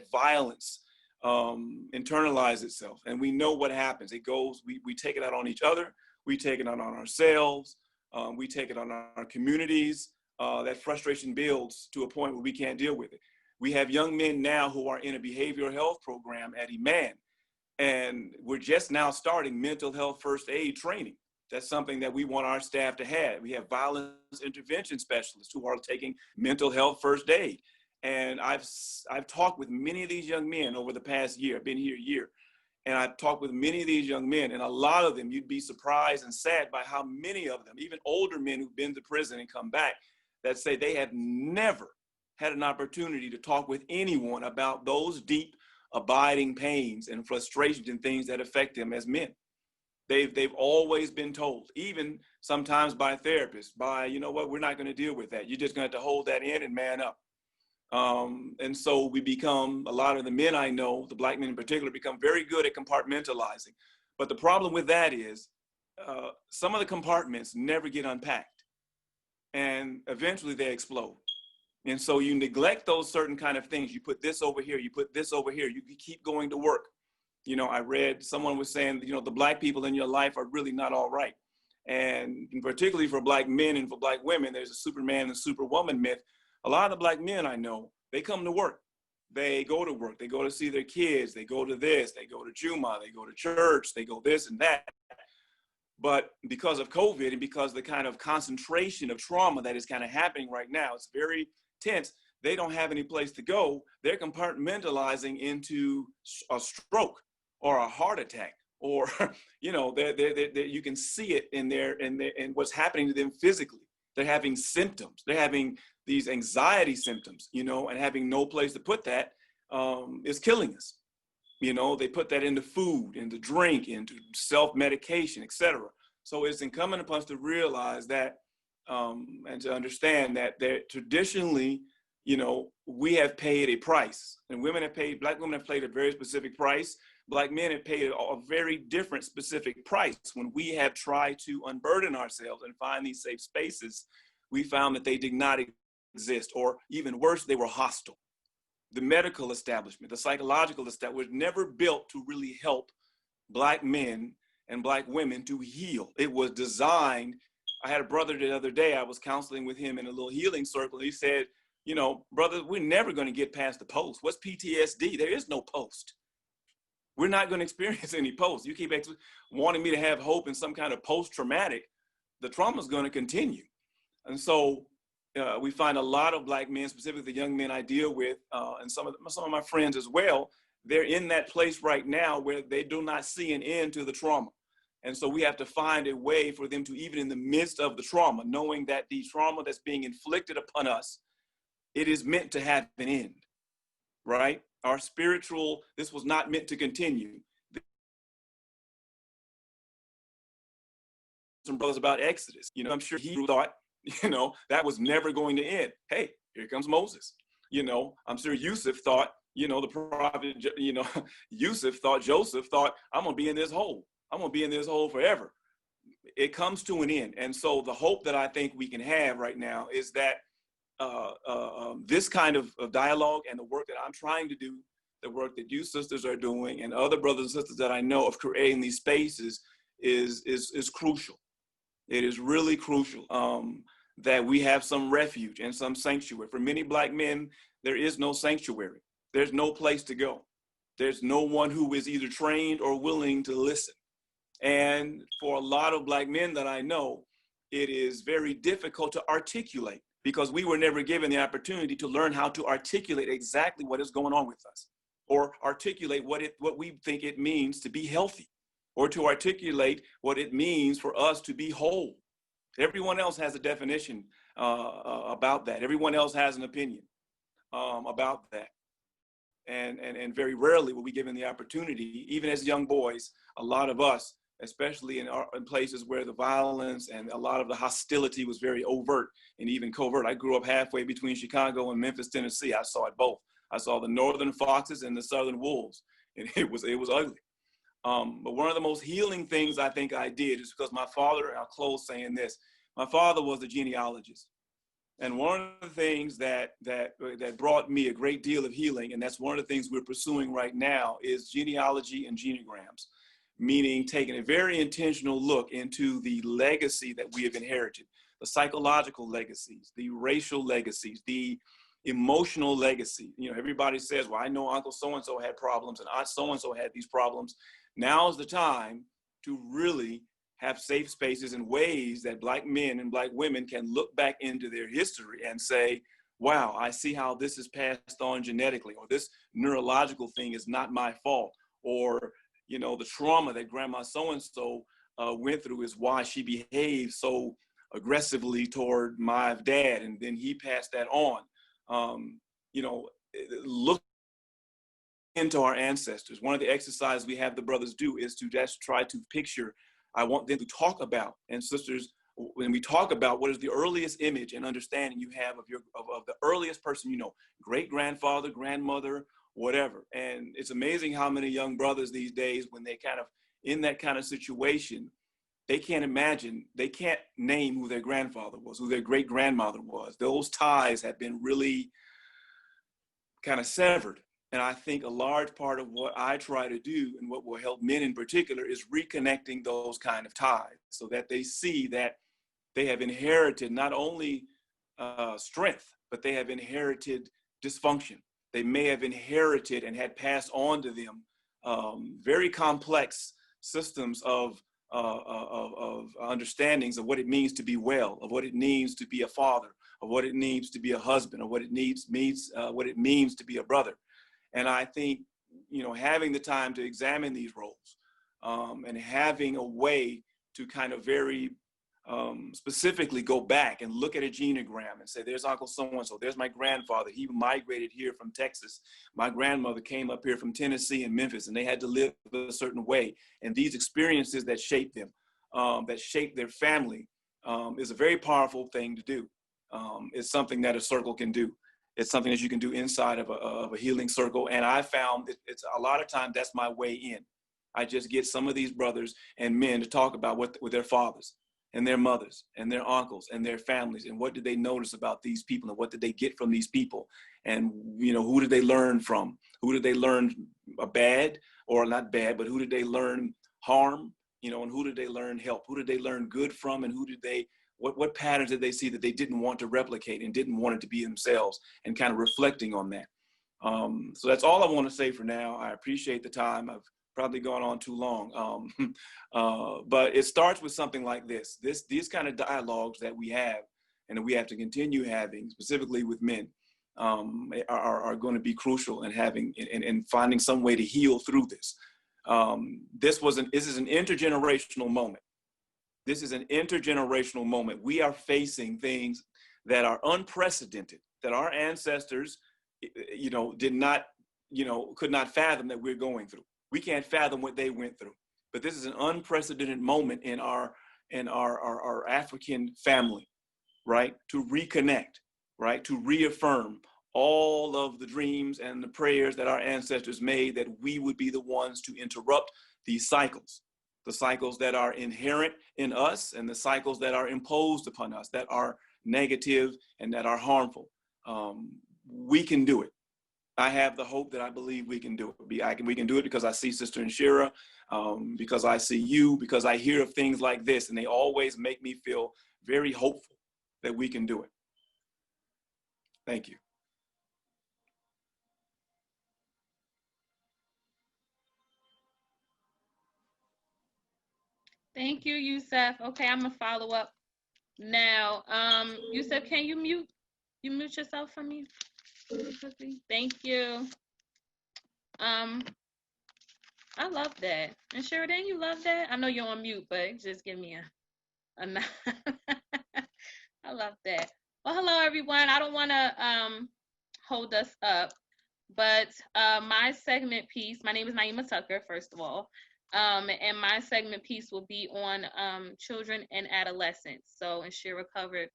violence internalize itself, and we know what happens. It goes, we take it out on each other, we take it out on ourselves, we take it on our communities. That frustration builds to a point where we can't deal with it. We have young men now who are in a behavioral health program at Iman, and we're just now starting mental health first aid training. That's something that we want our staff to have. We have violence intervention specialists who are taking mental health first aid. And I've talked with many of these young men over the past year. I've been here a year. And I've talked with many of these young men, and a lot of them, you'd be surprised and sad by how many of them, even older men who've been to prison and come back, that say they have never had an opportunity to talk with anyone about those deep, abiding pains and frustrations and things that affect them as men. They've always been told, even sometimes by therapists, by, you know what, we're not going to deal with that. You're just going to have to hold that in and man up. And so we become, a lot of the men I know, the black men in particular, become very good at compartmentalizing. But the problem with that is some of the compartments never get unpacked, and eventually they explode. And so you neglect those certain kind of things. You put this over here, you put this over here, you keep going to work. You know, I read someone was saying, you know, the black people in your life are really not all right. And particularly for black men and for black women, there's a Superman and Superwoman myth. A lot of the black men I know, they come to work. They go to work. They go to see their kids. They go to this. They go to Juma. They go to church. They go this and that. But because of COVID and because the kind of concentration of trauma that is kind of happening right now, it's very tense. They don't have any place to go. They're compartmentalizing into a stroke or a heart attack, or, you know, you can see it in what's happening to them physically. They're having symptoms. They're having these anxiety symptoms, you know, and having no place to put that is killing us. You know, they put that into food, into drink, into self-medication, etc. So it's incumbent upon us to realize that and to understand that traditionally, you know, we have paid a price, and black women have paid a very specific price. Black men have paid a very different specific price. When we have tried to unburden ourselves and find these safe spaces, we found that they did not exist, or even worse, they were hostile. The medical establishment, the psychological establishment, was never built to really help black men and black women to heal. It was designed. I had a brother the other day, I was counseling with him in a little healing circle. He said, you know, brother, we're never going to get past the post. What's PTSD? There is no post. We're not going to experience any post. You keep wanting me to have hope in some kind of post-traumatic, the trauma is going to continue. And so we find a lot of black men, specifically the young men I deal with, and some of my friends as well, they're in that place right now where they do not see an end to the trauma. And so we have to find a way for them to, even in the midst of the trauma, knowing that the trauma that's being inflicted upon us, it is meant to have an end, right? Our spiritual, this was not meant to continue. Some brothers about Exodus, you know, I'm sure he thought, you know, that was never going to end. Hey, here comes Moses. You know, I'm sure Yusuf thought, you know, the prophet, you know, Joseph thought, I'm going to be in this hole. I'm going to be in this hole forever. It comes to an end. And so the hope that I think we can have right now is that this kind of dialogue and the work that I'm trying to do, the work that you sisters are doing and other brothers and sisters that I know of creating these spaces is crucial. It is really crucial that we have some refuge and some sanctuary. For many black men, there is no sanctuary. There's no place to go. There's no one who is either trained or willing to listen. And for a lot of black men that I know, it is very difficult to articulate because we were never given the opportunity to learn how to articulate exactly what is going on with us, or articulate what we think it means to be healthy, or to articulate what it means for us to be whole. Everyone else has a definition about that. Everyone else has an opinion about that. And very rarely will we given the opportunity, even as young boys, a lot of us, especially in places where the violence and a lot of the hostility was very overt and even covert. I grew up halfway between Chicago and Memphis, Tennessee. I saw it both. I saw the northern foxes and the southern wolves, and it was ugly. But one of the most healing things I think I did is because my father, and I'll close saying this, my father was a genealogist. And one of the things that brought me a great deal of healing, and that's one of the things we're pursuing right now, is genealogy and genograms, meaning taking a very intentional look into the legacy that we have inherited, the psychological legacies, the racial legacies, the emotional legacy. You know, everybody says, well, I know Uncle so-and-so had problems and Aunt so-and-so had these problems. Now's the time to really have safe spaces and ways that Black men and Black women can look back into their history and say, wow, I see how this is passed on genetically, or this neurological thing is not my fault, or, you know, the trauma that grandma so-and-so went through is why she behaved so aggressively toward my dad, and then he passed that on. You know, look into our ancestors. One of the exercises we have the brothers do is to just try to picture. I want them to talk about, and sisters, when we talk about what is the earliest image and understanding you have of the earliest person you know, great grandfather, grandmother, whatever. And it's amazing how many young brothers these days, when they kind of in that kind of situation, they can't imagine, they can't name who their grandfather was, who their great grandmother was. Those ties have been really kind of severed. And I think a large part of what I try to do, and what will help men in particular, is reconnecting those kind of ties so that they see that they have inherited not only strength, but they have inherited dysfunction. They may have inherited and had passed on to them very complex systems of understandings of what it means to be well, of what it means to be a father, of what it means to be a husband, of what it what it means to be a brother. And I think, you know, having the time to examine these roles and having a way to kind of very specifically go back and look at a genogram and say, there's Uncle so-and-so, there's my grandfather, he migrated here from Texas. My grandmother came up here from Tennessee and Memphis, and they had to live a certain way. And these experiences that shape them, that shape their family, is a very powerful thing to do. It's something that a circle can do. It's something that you can do inside of a healing circle. And I found it's a lot of times that's my way in. I just get some of these brothers and men to talk about with their fathers and their mothers and their uncles and their families, and what did they notice about these people, and what did they get from these people, and, you know, who did they learn from? Who did they learn bad, or not bad, but who did they learn harm, you know, and who did they learn help? Who did they learn good from, and who did they, what patterns did they see that they didn't want to replicate and didn't want it to be themselves, and kind of reflecting on that. So that's all I want to say for now. I appreciate the time. I've probably gone on too long. But it starts with something like this. These kind of dialogues that we have, and that we have to continue having, specifically with men, are going to be crucial in having and finding some way to heal through this. This is an intergenerational moment. This is an intergenerational moment. We are facing things that are unprecedented, that our ancestors, you know, did not, you know, could not fathom that we're going through. We can't fathom what they went through. But this is an unprecedented moment in our African family, right? To reconnect, right? To reaffirm all of the dreams and the prayers that our ancestors made, that we would be the ones to interrupt these cycles, the cycles that are inherent in us and the cycles that are imposed upon us, that are negative and that are harmful. We can do it. I have the hope that I believe we can do it. We can do it because I see Sister Inshirah, because I see you, because I hear of things like this, and they always make me feel very hopeful that we can do it. Thank you. Thank you, Yusuf. Okay, I'm gonna follow up now. Yusuf, can you mute yourself for me quickly? Thank you. I love that. And Inshirah, didn't you love that? I know you're on mute, but just give me a nod. I love that. Well, hello everyone. I don't want to hold us up, but my segment piece, my name is Naimah Tucker, first of all, and my segment piece will be on children and adolescents. So Inshirah covered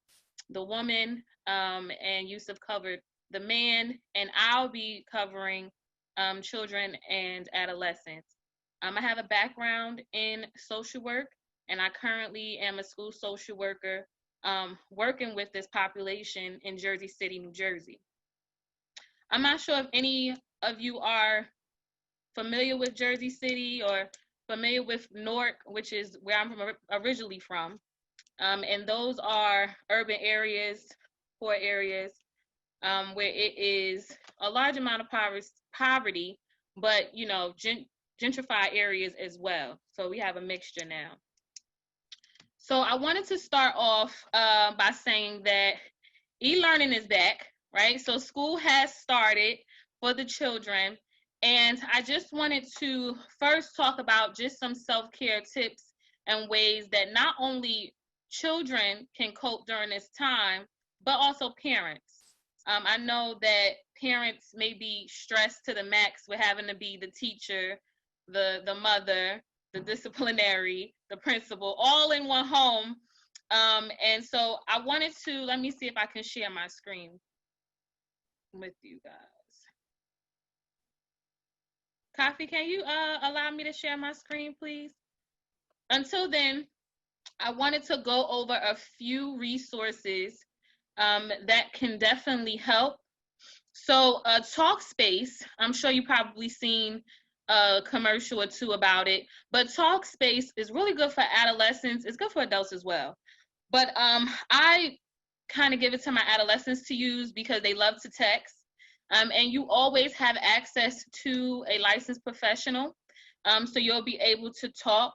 the woman, and Yusuf covered the man, and I'll be covering children and adolescents. I have a background in social work, and I currently am a school social worker working with this population in Jersey City, New Jersey. I'm not sure if any of you are familiar with Jersey City or familiar with Newark, which is where I'm originally from. And those are urban areas, poor areas. where it is a large amount of poverty, but, you know, gentrified areas as well. So we have a mixture now. So I wanted to start off by saying that e-learning is back, right? So school has started for the children. And I just wanted to first talk about just some self-care tips and ways that not only children can cope during this time, but also parents. I know that parents may be stressed to the max with having to be the teacher, the mother, the disciplinary, the principal, all in one home. And so I wanted to, let me see if I can share my screen with you guys. Coffee, can you allow me to share my screen, please? Until then, I wanted to go over a few resources that can definitely help. So Talkspace, I'm sure you've probably seen a commercial or two about it, but Talkspace is really good for adolescents. It's good for adults as well. But I kind of give it to my adolescents to use because they love to text. And you always have access to a licensed professional. So you'll be able to talk.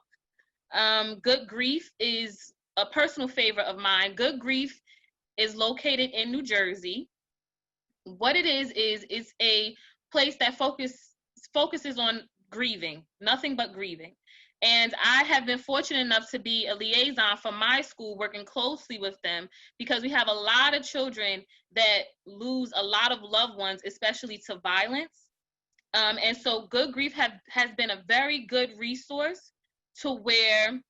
Good Grief is a personal favorite of mine. Good Grief is located in New Jersey. What it is it's a place that focuses on grieving, nothing but grieving. And I have been fortunate enough to be a liaison for my school, working closely with them, because we have a lot of children that lose a lot of loved ones, especially to violence. And so Good Grief has been a very good resource to where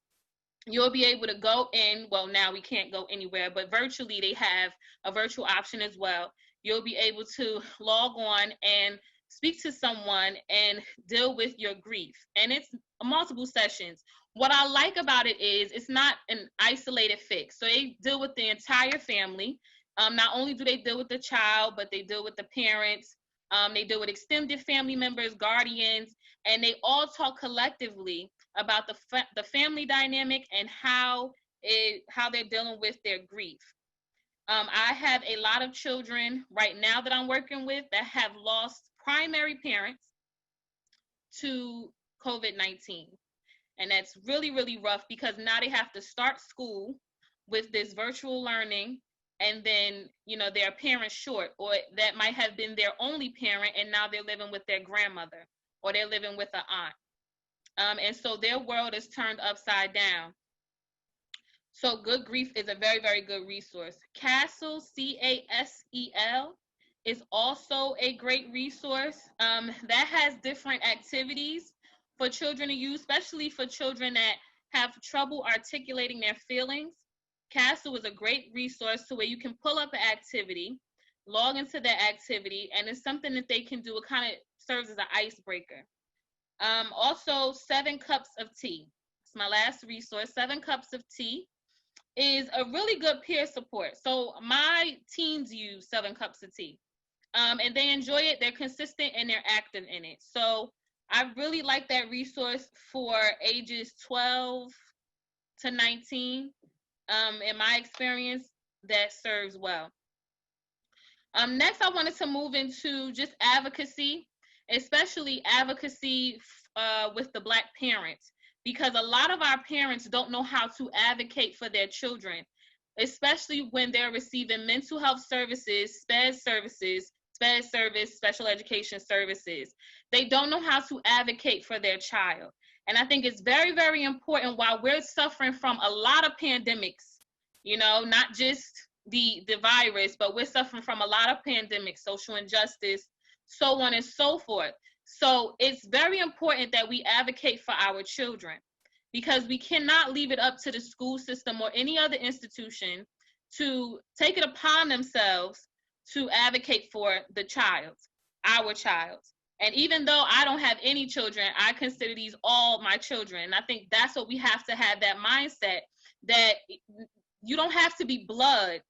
you'll be able to go in. Well, now we can't go anywhere, but virtually they have a virtual option as well. You'll be able to log on and speak to someone and deal with your grief. And it's multiple sessions. What I like about it is it's not an isolated fix. So they deal with the entire family. Not only do they deal with the child, but they deal with the parents. They deal with extended family members, guardians, and they all talk collectively about the family dynamic and how they're dealing with their grief. I have a lot of children right now that I'm working with that have lost primary parents to COVID-19. And that's really, really rough because now they have to start school with this virtual learning, and then, you know, their parents short, or that might have been their only parent and now they're living with their grandmother or they're living with an aunt. And so their world is turned upside down. So Good Grief is a very, very good resource. CASEL, CASEL, is also a great resource that has different activities for children to use, especially for children that have trouble articulating their feelings. CASEL is a great resource to where you can pull up an activity, log into that activity, and it's something that they can do. It kind of serves as an icebreaker. Also, 7 Cups of Tea. It's my last resource. 7 Cups of Tea is a really good peer support. So my teens use 7 Cups of Tea. And they enjoy it. They're consistent and they're active in it. So I really like that resource for ages 12 to 19. In my experience, that serves well. Next, I wanted to move into just advocacy, especially advocacy with the Black parents, because a lot of our parents don't know how to advocate for their children, especially when they're receiving mental health services, special education services. They don't know how to advocate for their child. And I think it's very, very important while we're suffering from a lot of pandemics, you know, not just the virus, but we're suffering from a lot of pandemics, social injustice, so on and so forth. So it's very important that we advocate for our children, because we cannot leave it up to the school system or any other institution to take it upon themselves to advocate for the child, our child. And even though I don't have any children, I consider these all my children. And I think that's what we have to have, that mindset that you don't have to be blood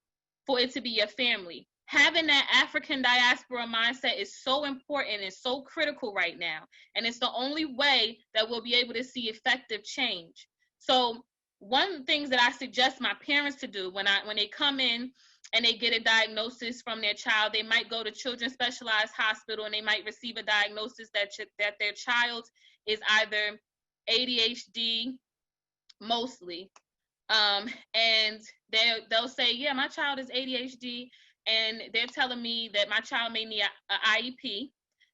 for it to be your family. Having that African diaspora mindset is so important and so critical right now. And it's the only way that we'll be able to see effective change. So one of the things that I suggest my parents to do when they come in and they get a diagnosis from their child. They might go to Children's Specialized Hospital and they might receive a diagnosis that their child is either ADHD, mostly, and they'll say, yeah, my child is ADHD, and they're telling me that my child may need an IEP,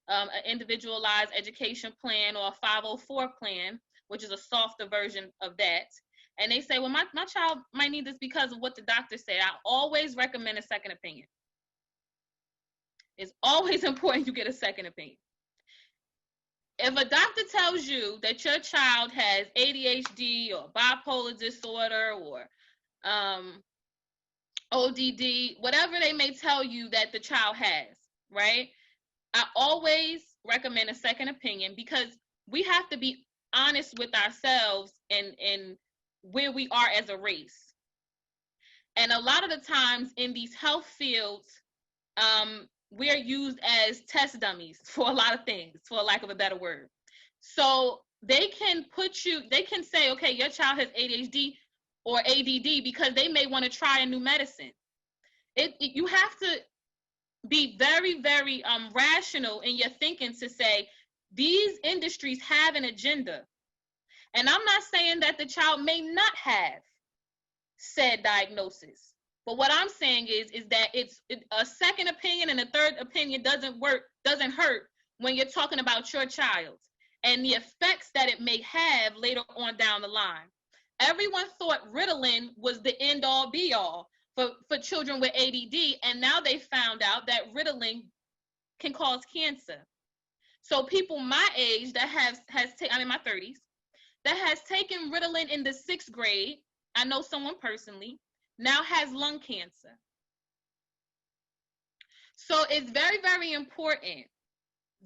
an individualized education plan, or a 504 plan, which is a softer version of that. And they say, well, my child might need this because of what the doctor said. I always recommend a second opinion. It's always important you get a second opinion. If a doctor tells you that your child has ADHD or bipolar disorder or ODD, whatever they may tell you that the child has, right? I always recommend a second opinion, because we have to be honest with ourselves and where we are as a race. And a lot of the times in these health fields, we are used as test dummies for a lot of things, for lack of a better word. So they can say, okay, your child has ADHD or ADD because they may want to try a new medicine. You have to be very, very rational in your thinking to say, these industries have an agenda. And I'm not saying that the child may not have said diagnosis. But what I'm saying is that it's a second opinion and a third opinion doesn't hurt when you're talking about your child and the effects that it may have later on down the line. Everyone thought Ritalin was the end all be all for children with ADD, and now they found out that Ritalin can cause cancer. So people my age that I'm in my 30s, that has taken Ritalin in the 6th grade, I know someone personally, now has lung cancer. So it's very, very important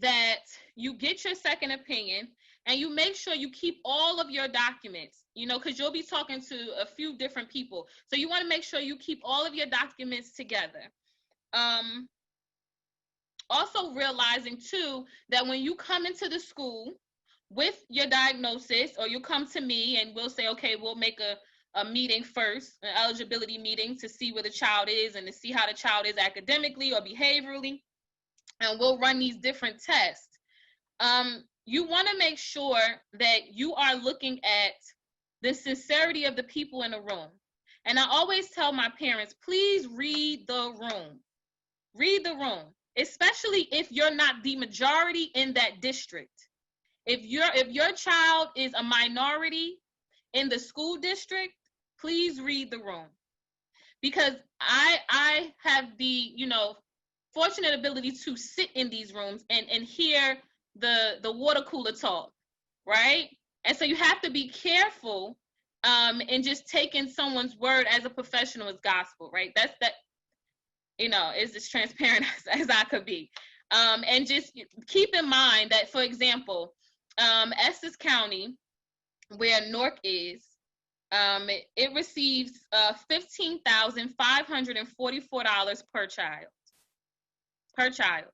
that you get your second opinion and you make sure you keep all of your documents, because you'll be talking to a few different people. So you want to make sure you keep all of your documents together. Also realizing too, that when you come into the school with your diagnosis, or you come to me and we'll say, okay, we'll make a meeting first, an eligibility meeting, to see where the child is and to see how the child is academically or behaviorally. And we'll run these different tests. You want to make sure that you are looking at the sincerity of the people in the room. And I always tell my parents, please read the room. Read the room, especially if you're not the majority in that district. If your child is a minority in the school district, please read the room. Because I have the, fortunate ability to sit in these rooms and hear the water cooler talk, right? And so you have to be careful in just taking someone's word as a professional as gospel, right? Is as transparent as I could be. And just keep in mind that, for example, Essex County, where Newark is, it receives $15,544 per child.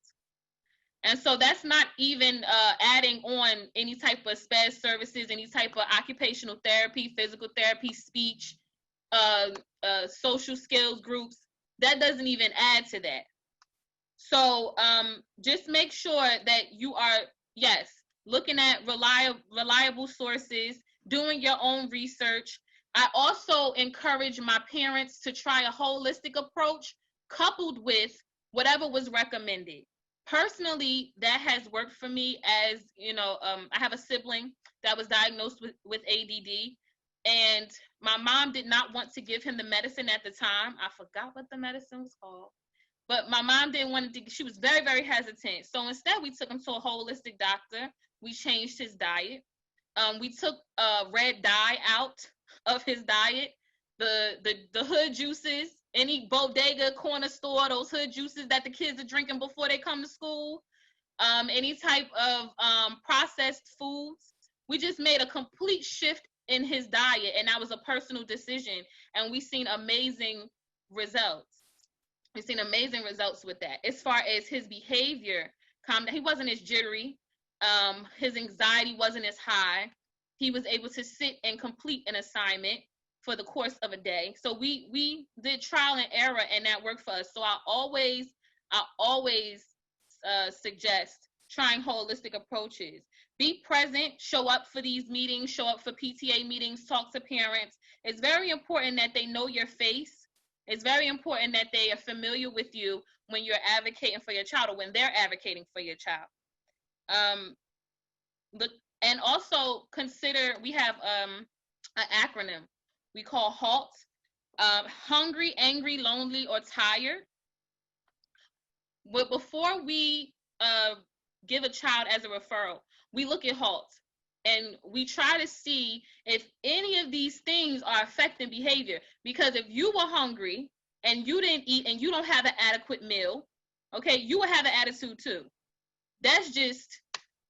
And so that's not even adding on any type of SPED services, any type of occupational therapy, physical therapy, speech, social skills groups. That doesn't even add to that. So just make sure that you are, yes, looking at reliable sources, doing your own research. I also encourage my parents to try a holistic approach coupled with whatever was recommended. Personally, that has worked for me, as I have a sibling that was diagnosed with ADD, and my mom did not want to give him the medicine at the time. I forgot what the medicine was called, but my mom didn't want to. She was very, very hesitant. So instead, we took him to a holistic doctor. We changed his diet. We took red dye out of his diet. The hood juices, any bodega, corner store, those hood juices that the kids are drinking before they come to school, any type of processed foods. We just made a complete shift in his diet, and that was a personal decision, and we've seen amazing results. We've seen amazing results with that. As far as his behavior, he wasn't as jittery. His anxiety wasn't as high. He was able to sit and complete an assignment for the course of a day. So we did trial and error, and that worked for us. So I always suggest trying holistic approaches. Be present, show up for these meetings, show up for PTA meetings, talk to parents. It's very important that they know your face. It's very important that they are familiar with you when you're advocating for your child or when they're advocating for your child. And also consider, we have an acronym we call HALT. Hungry, angry, lonely, or tired. But before we give a child as a referral, we look at HALT and we try to see if any of these things are affecting behavior. Because if you were hungry and you didn't eat and you don't have an adequate meal, okay, you will have an attitude too. That's just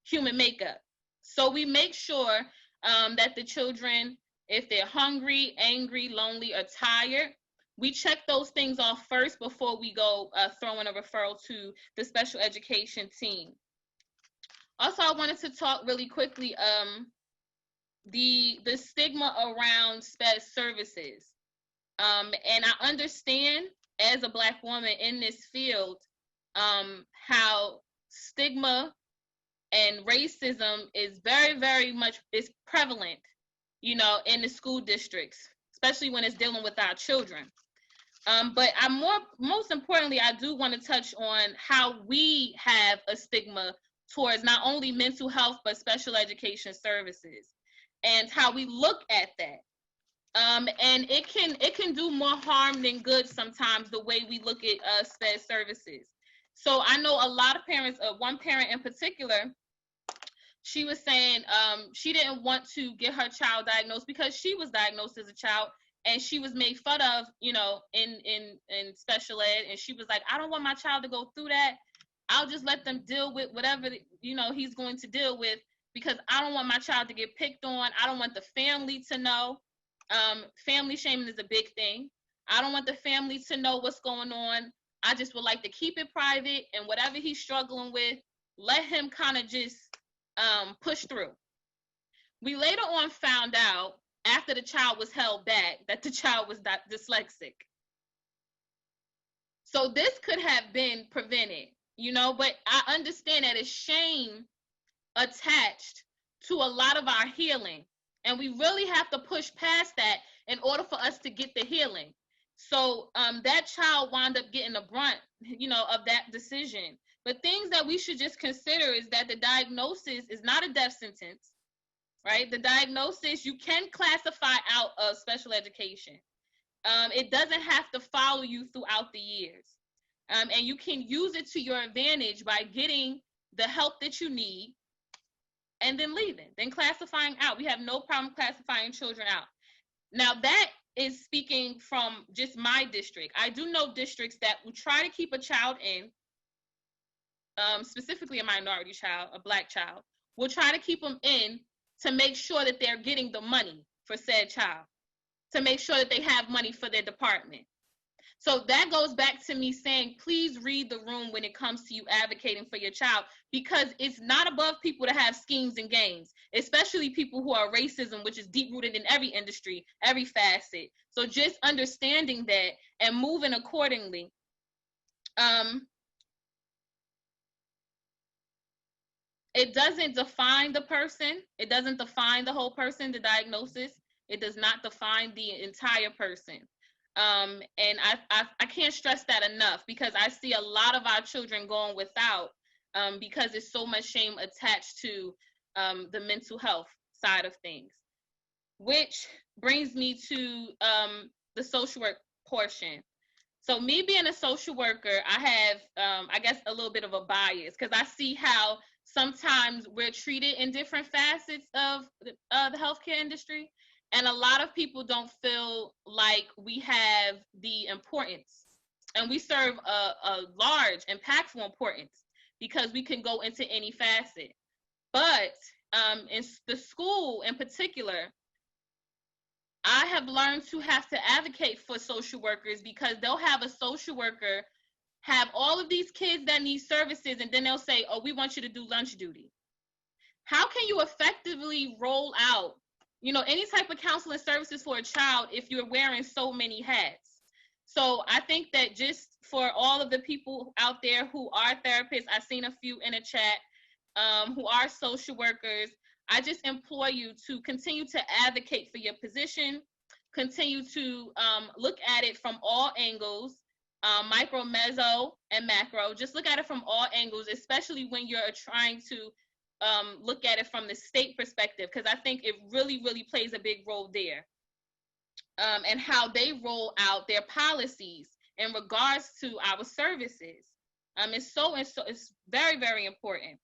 human makeup. So we make sure that the children, if they're hungry, angry, lonely, or tired, we check those things off first before we go throwing a referral to the special education team. Also, I wanted to talk really quickly the stigma around SPED services. And I understand as a Black woman in this field how stigma and racism is very, very much is prevalent, you know, in the school districts, especially when it's dealing with our children. But most importantly, I do want to touch on how we have a stigma towards not only mental health, but special education services, and how we look at that. And it can do more harm than good sometimes, the way we look at SPED services. So I know a lot of parents, one parent in particular, she was saying she didn't want to get her child diagnosed because she was diagnosed as a child and she was made fun of, you know, in special ed. And she was like, I don't want my child to go through that. I'll just let them deal with whatever, you know, he's going to deal with, because I don't want my child to get picked on. I don't want the family to know. Family shaming is a big thing. I don't want the family to know what's going on. I just would like to keep it private, and whatever he's struggling with, let him kind of just push through. We later on found out, after the child was held back, that the child was dyslexic. So this could have been prevented, you know, but I understand that it's shame attached to a lot of our healing. And we really have to push past that in order for us to get the healing. So that child wound up getting the brunt, you know, of that decision. But things that we should just consider is that the diagnosis is not a death sentence, right? The diagnosis, you can classify out of special education. It doesn't have to follow you throughout the years. And you can use it to your advantage by getting the help that you need and then leaving, then classifying out. We have no problem classifying children out. Now that is speaking from just my district. I do know districts that will try to keep a child in, specifically a minority child, a Black child, will try to keep them in to make sure that they're getting the money for said child, to make sure that they have money for their department. So that goes back to me saying, please read the room when it comes to you advocating for your child, because it's not above people to have schemes and games, especially people who are racism, which is deep rooted in every industry, every facet. So just understanding that and moving accordingly. It doesn't define the person. It doesn't define the whole person, the diagnosis. It does not define the entire person. And I can't stress that enough, because I see a lot of our children going without because there's so much shame attached to the mental health side of things. Which brings me to the social work portion. So me being a social worker, I have, I guess, a little bit of a bias, because I see how sometimes we're treated in different facets of the healthcare industry. And a lot of people don't feel like we have the importance. And we serve a large, impactful importance, because we can go into any facet. But in the school in particular, I have learned to have to advocate for social workers, because they'll have a social worker have all of these kids that need services, and then they'll say, oh, we want you to do lunch duty. How can you effectively roll out, any type of counseling services for a child if you're wearing so many hats. So I think that just for all of the people out there who are therapists, I've seen a few in the chat, who are social workers, I just implore you to continue to advocate for your position, continue to look at it from all angles, micro, meso, and macro. Just look at it from all angles, especially when you're trying to look at it from the state perspective, because I think it really, really plays a big role there. And how they roll out their policies in regards to our services. It's very, very important.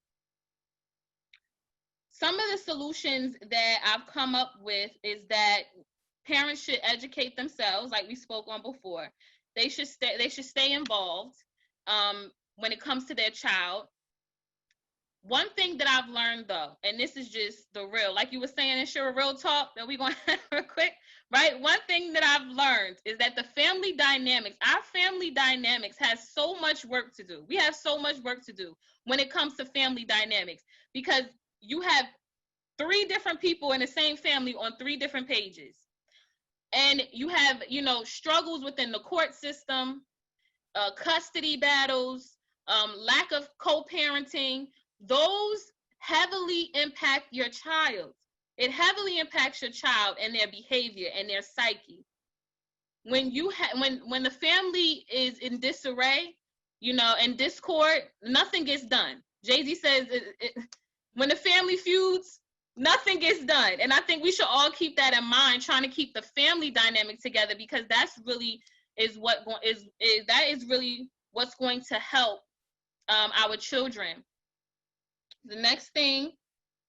Some of the solutions that I've come up with is that parents should educate themselves, like we spoke on before. They should stay involved when it comes to their child. One thing that I've learned, though, and this is just the real, like you were saying, Inshirah, real talk that we're going to have real quick, right? One thing that I've learned is that our family dynamics has so much work to do. We have so much work to do when it comes to family dynamics, because you have 3 different people in the same family on 3 different pages. And you have, struggles within the court system, custody battles, lack of co-parenting. Those heavily impact your child. It heavily impacts your child and their behavior and their psyche. When when the family is in disarray, and discord, nothing gets done. Jay-Z says when the family feuds, nothing gets done. And I think we should all keep that in mind, trying to keep the family dynamic together, because that's really really what's going to help our children. The next thing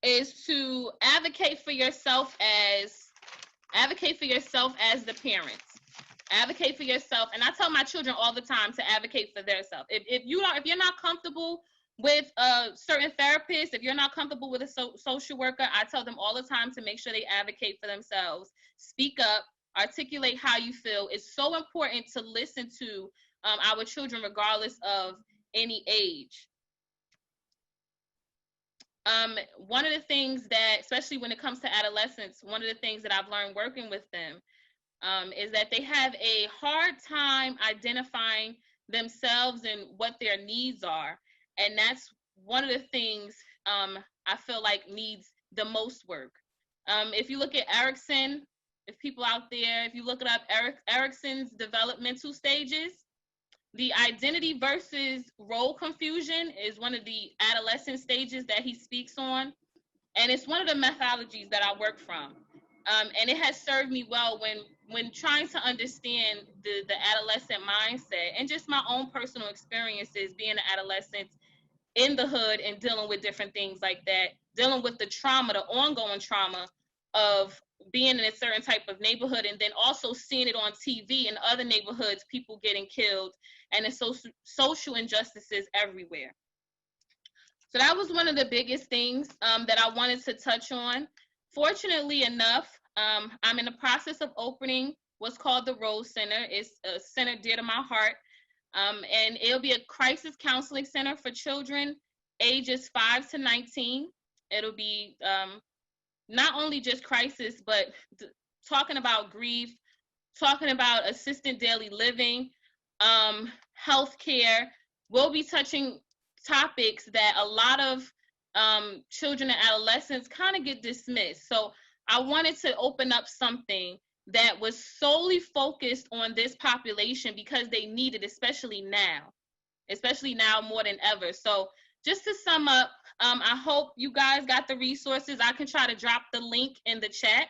is to advocate for yourself as the parents. Advocate for yourself. And I tell my children all the time to advocate for themselves. If you're not comfortable with a certain therapist, if you're not comfortable with a social worker, I tell them all the time to make sure they advocate for themselves. Speak up, articulate how you feel. It's so important to listen to our children regardless of any age. One of the things that, especially when it comes to adolescents, one of the things that I've learned working with them is that they have a hard time identifying themselves and what their needs are. And that's one of the things I feel like needs the most work. If you look at Erikson, if people out there, if you look it up, Erikson's developmental stages, the identity versus role confusion is one of the adolescent stages that he speaks on. And it's one of the methodologies that I work from. And it has served me well when trying to understand the adolescent mindset and just my own personal experiences being an adolescent in the hood and dealing with different things like that, dealing with the trauma, the ongoing trauma of being in a certain type of neighborhood, and then also seeing it on TV in other neighborhoods, people getting killed, and the social injustices everywhere. So that was one of the biggest things that I wanted to touch on. Fortunately enough, I'm in the process of opening what's called the Rose Center. It's a center dear to my heart. And it'll be a crisis counseling center for children ages 5 to 19. It'll be not only just crisis, but talking about grief, talking about assisted daily living, healthcare. We'll be touching topics that a lot of children and adolescents kind of get dismissed. So I wanted to open up something that was solely focused on this population because they need it, especially now more than ever. So just to sum up, I hope you guys got the resources. I can try to drop the link in the chat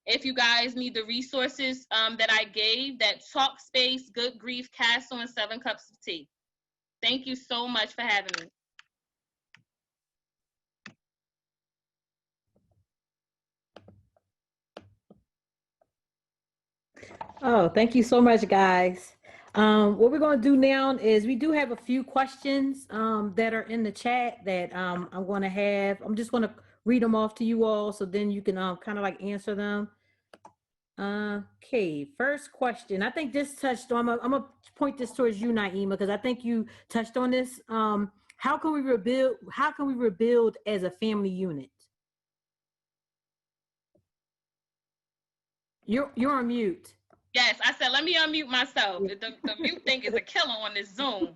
if you guys need the resources that I gave, that Talk Space, Good Grief, Castle, and 7 Cups of Tea. Thank you so much for having me. Oh, thank you so much, guys. What we're going to do now is we do have a few questions that are in the chat that I'm going to have. I'm just going to read them off to you all so then you can kind of like answer them. Okay, first question. I think this touched on, I'm going to point this towards you, Naimah, because I think you touched on this. How can we rebuild as a family unit? You're on mute. Yes, I said, let me unmute myself. The mute thing is a killer on this Zoom.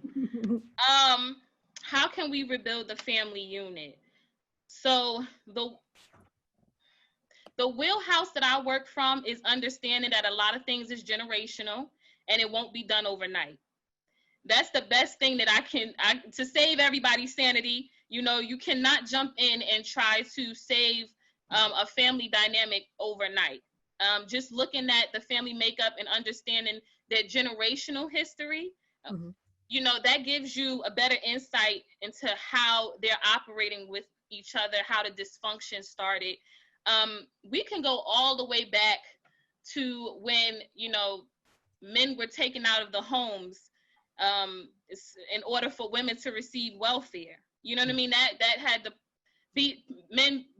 How can we rebuild the family unit? So the wheelhouse that I work from is understanding that a lot of things is generational and it won't be done overnight. That's the best thing that to save everybody's sanity. You know, you cannot jump in and try to save a family dynamic overnight. Just looking at the family makeup and understanding their generational history, you know, that gives you a better insight into how they're operating with each other, how the dysfunction started. We can go all the way back to when, you know, men were taken out of the homes in order for women to receive welfare. You know what I mean? That had to be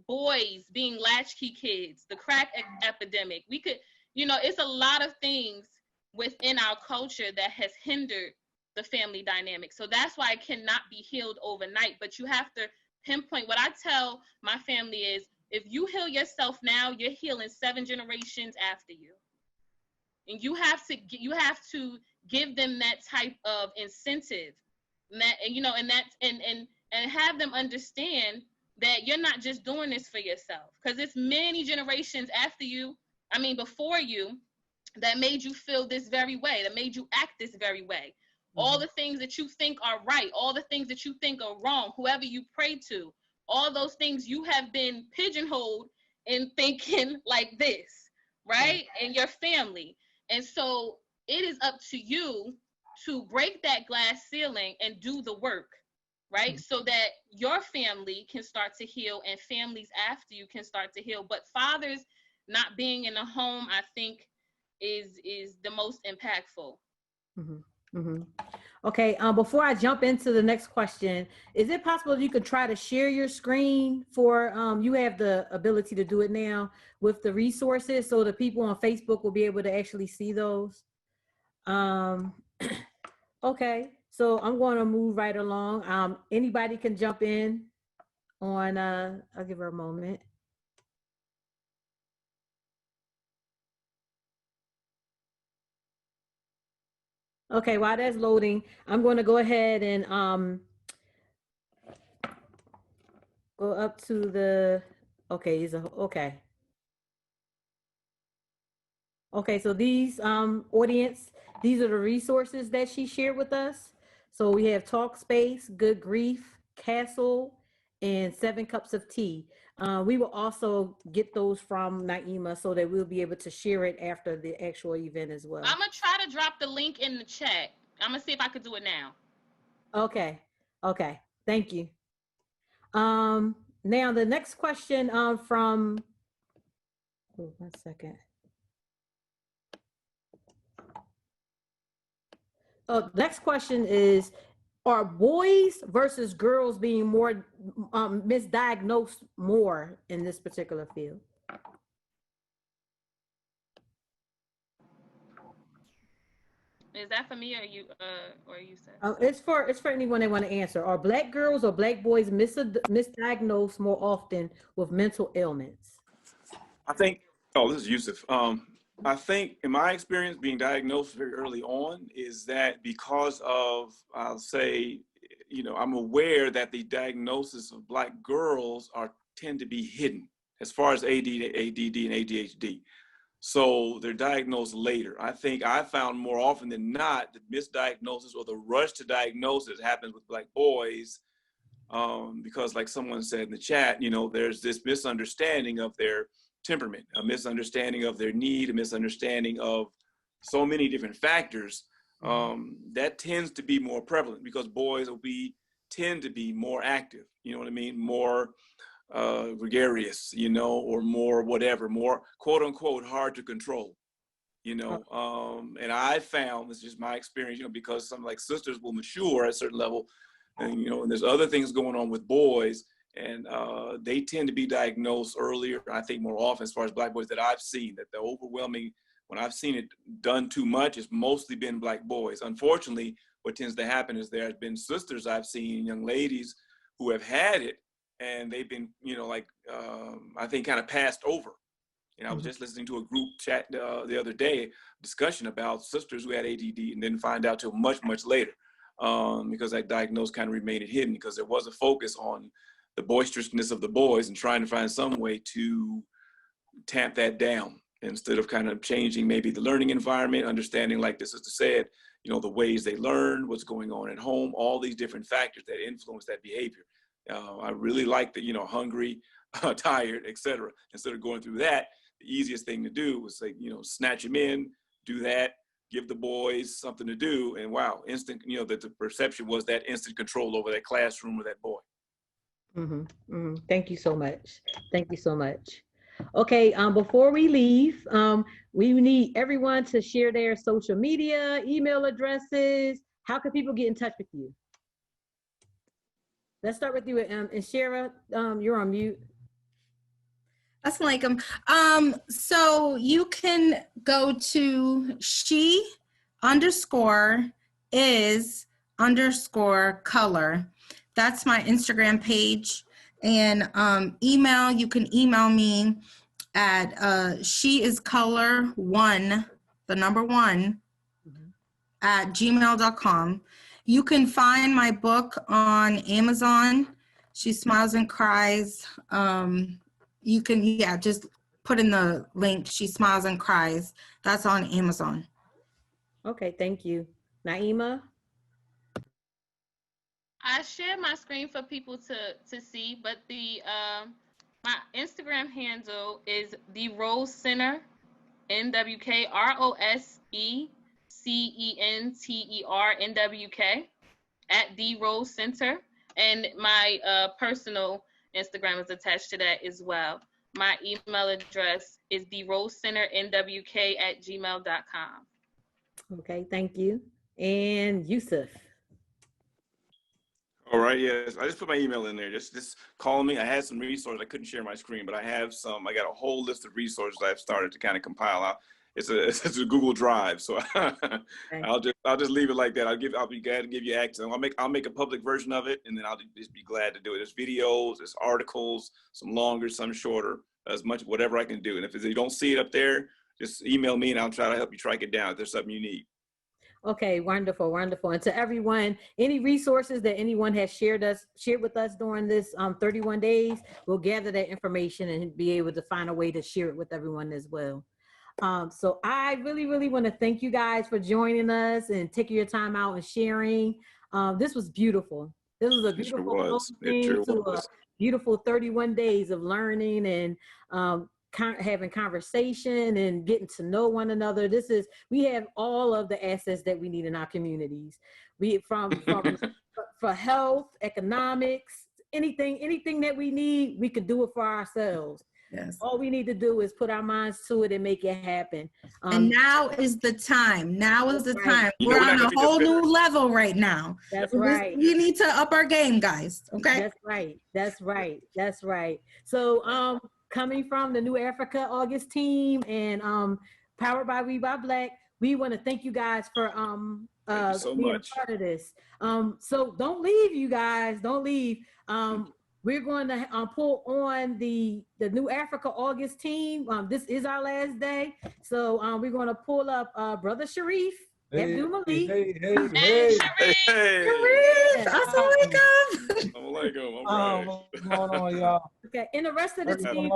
boys being latchkey kids, the crack epidemic. We could, you know, it's a lot of things within our culture that has hindered the family dynamic. So that's why it cannot be healed overnight. But you have to pinpoint. What I tell my family is, if you heal yourself now, you're healing 7 generations after you. And you have to give them that type of incentive, and have them understand that you're not just doing this for yourself, because it's many generations after you, before you, that made you feel this very way, that made you act this very way. All the things that you think are right, all the things that you think are wrong, whoever you pray to, all those things you have been pigeonholed in thinking like this, right? And your family. And so it is up to you to break that glass ceiling and do the work, right? So that your family can start to heal and families after you can start to heal. But fathers not being in the home, I think, is the most impactful. Okay, before I jump into the next question, is it possible you could try to share your screen for, you have the ability to do it now with the resources, so the people on Facebook will be able to actually see those? Okay, so I'm going to move right along. Anybody can jump in on, I'll give her a moment. Okay, while that's loading, I'm going to go ahead and go up to the, okay, okay, so these audience, these are the resources that she shared with us. So we have Talkspace, Good Grief, Castle, and 7 Cups of Tea. We will also get those from Naimah so that we'll be able to share it after the actual event as well. I'm gonna try to drop the link in the chat. I'm gonna see if I could do it now. Okay, thank you. Now the next question from, oh, 1 second. Next question is, are boys versus girls being more misdiagnosed more in this particular field? Is that for me or you, said? It's for anyone that want to answer. Are Black girls or Black boys misdiagnosed more often with mental ailments? I think, this is Yusuf. I think in my experience, being diagnosed very early on is that because of, I'll say, I'm aware that the diagnosis of Black girls tend to be hidden as far as ADD and ADHD. So they're diagnosed later. I think I found more often than not the misdiagnosis or the rush to diagnosis happens with Black boys, because like someone said in the chat, there's this misunderstanding of their temperament, a misunderstanding of their need, a misunderstanding of so many different factors. That tends to be more prevalent because boys tend to be more active, more gregarious, or more whatever, more quote unquote hard to control, and I found, this is just my experience, because some like sisters will mature at a certain level, and and there's other things going on with boys, and they tend to be diagnosed earlier, I think more often, as far as Black boys that I've seen, that the overwhelming, when I've seen it done too much, it's mostly been Black boys. Unfortunately, what tends to happen is there has been sisters I've seen, young ladies who have had it, and they've been, I think kind of passed over, And I was just listening to a group chat the other day, discussion about sisters who had ADD and didn't find out till much, much later, because that diagnosis kind of remained hidden because there was a focus on the boisterousness of the boys and trying to find some way to tamp that down instead of kind of changing maybe the learning environment, understanding, like the sister said, you know, the ways they learn, what's going on at home, all these different factors that influence that behavior. I really like the, you know, hungry, tired, etc. Instead of going through that, the easiest thing to do was say, you know, snatch them in, do that, give the boys something to do, and wow, instant, you know, that the perception was that instant control over that classroom or that boy. Thank you so much. Thank you so much. Okay, before we leave, we need everyone to share their social media, email addresses. How can people get in touch with you? Let's start with you, Inshirah. You're on mute. Assalamualaikum. So you can go to she_is_color. That's my Instagram page. And email, you can email me at sheiscolor1, the number 1, at gmail.com. You can find my book on Amazon, She Smiles and Cries. You can, just put in the link, She Smiles and Cries. That's on Amazon. Okay, thank you. Naimah? I share my screen for people to see, but the my Instagram handle is The Rose Center, NWK, ROSECENTER NWK, at The Rose Center. And my personal Instagram is attached to that as well. My email address is therosecenernwk@gmail.com. Okay, thank you. And Yusuf? All right, yes. I just put my email in there. Just call me. I had some resources. I couldn't share my screen, but I have some. I got a whole list of resources I've started to kind of compile out. It's a Google Drive, so I'll just leave it like that. I'll be glad to give you access. I'll make a public version of it, and then I'll just be glad to do it. There's videos, there's articles, some longer, some shorter, as much whatever I can do. And if you don't see it up there, just email me, and I'll try to help you track it down if there's something you need. Okay, wonderful, wonderful. And to everyone, any resources that anyone has shared with us during this 31 days, we'll gather that information and be able to find a way to share it with everyone as well. So I really, really want to thank you guys for joining us and taking your time out and sharing. This was beautiful. This was a beautiful beautiful 31 days of learning and having conversation and getting to know one another. We have all of the assets that we need in our communities. For health, economics, anything that we need, we could do it for ourselves. Yes. All we need to do is put our minds to it and make it happen. And now is the time. Now is the time. We're on a whole new level right now. That's right. We need to up our game, guys. Okay. That's right. That's right. That's right. So coming from the New Africa August team and powered by We Buy Black, we want to thank you guys for being a part of this. So don't leave, you guys. Don't leave. We're going to pull on the New Africa August team. This is our last day. So we're going to pull up Brother Sharif. Abdul Malik. Hey. Sharif, assalamualaikum. All right. What's going on, y'all? Okay, and the rest of the team,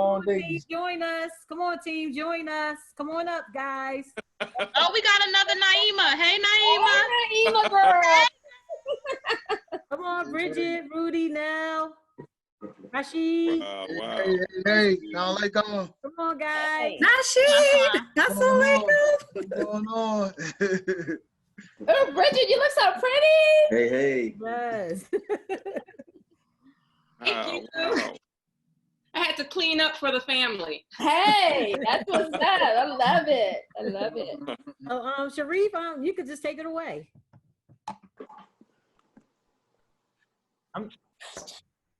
join us. Come on, team, join us. Come on up, guys. Oh, we got another Naimah. Hey, Naimah. Hey, Naimah, girl. Come on, Bridget, Rudy, now. Rashid. Wow. Hey, assalamualaikum. Come on, guys. Rashid, assalamualaikum. What's going on? Oh, Bridget, you look so pretty. Hey. Yes. Thank you. Wow. I had to clean up for the family. Hey, that's what's up. I love it. So, Sharif, you could just take it away.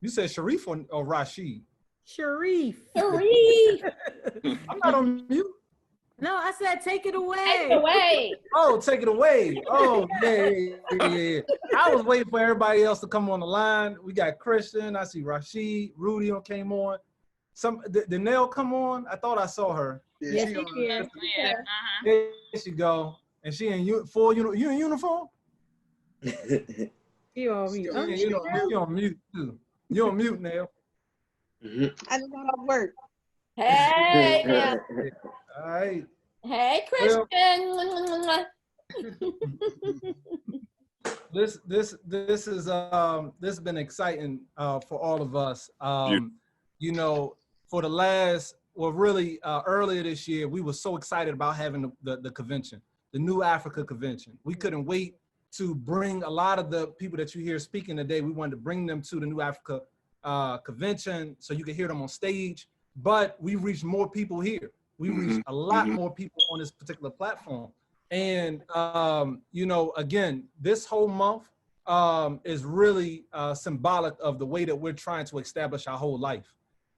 You said Sharif or Rashid? Sharif. I'm not on mute. No, I said take it away. Take it away. Oh, take it away. Oh, yeah. I was waiting for everybody else to come on the line. We got Christian. I see Rashid. Rudy came on. Did Nell come on? I thought I saw her. Yes, She she on- is. Yeah. There she go. And she in full uniform. You in uniform? She on She mute. you on mute too. You on mute, Nell. I just got off work. Hey, now. All right. Hey, Well- Christian. This has been exciting for all of us. You know, for the last, earlier this year, we were so excited about having the convention, the New Africa Convention. We couldn't wait to bring a lot of the people that you hear speaking today. We wanted to bring them to the New Africa Convention so you could hear them on stage. But we reached more people here. We reached a lot more people on this particular platform. And, you know, again, this whole month is really symbolic of the way that we're trying to establish our whole life.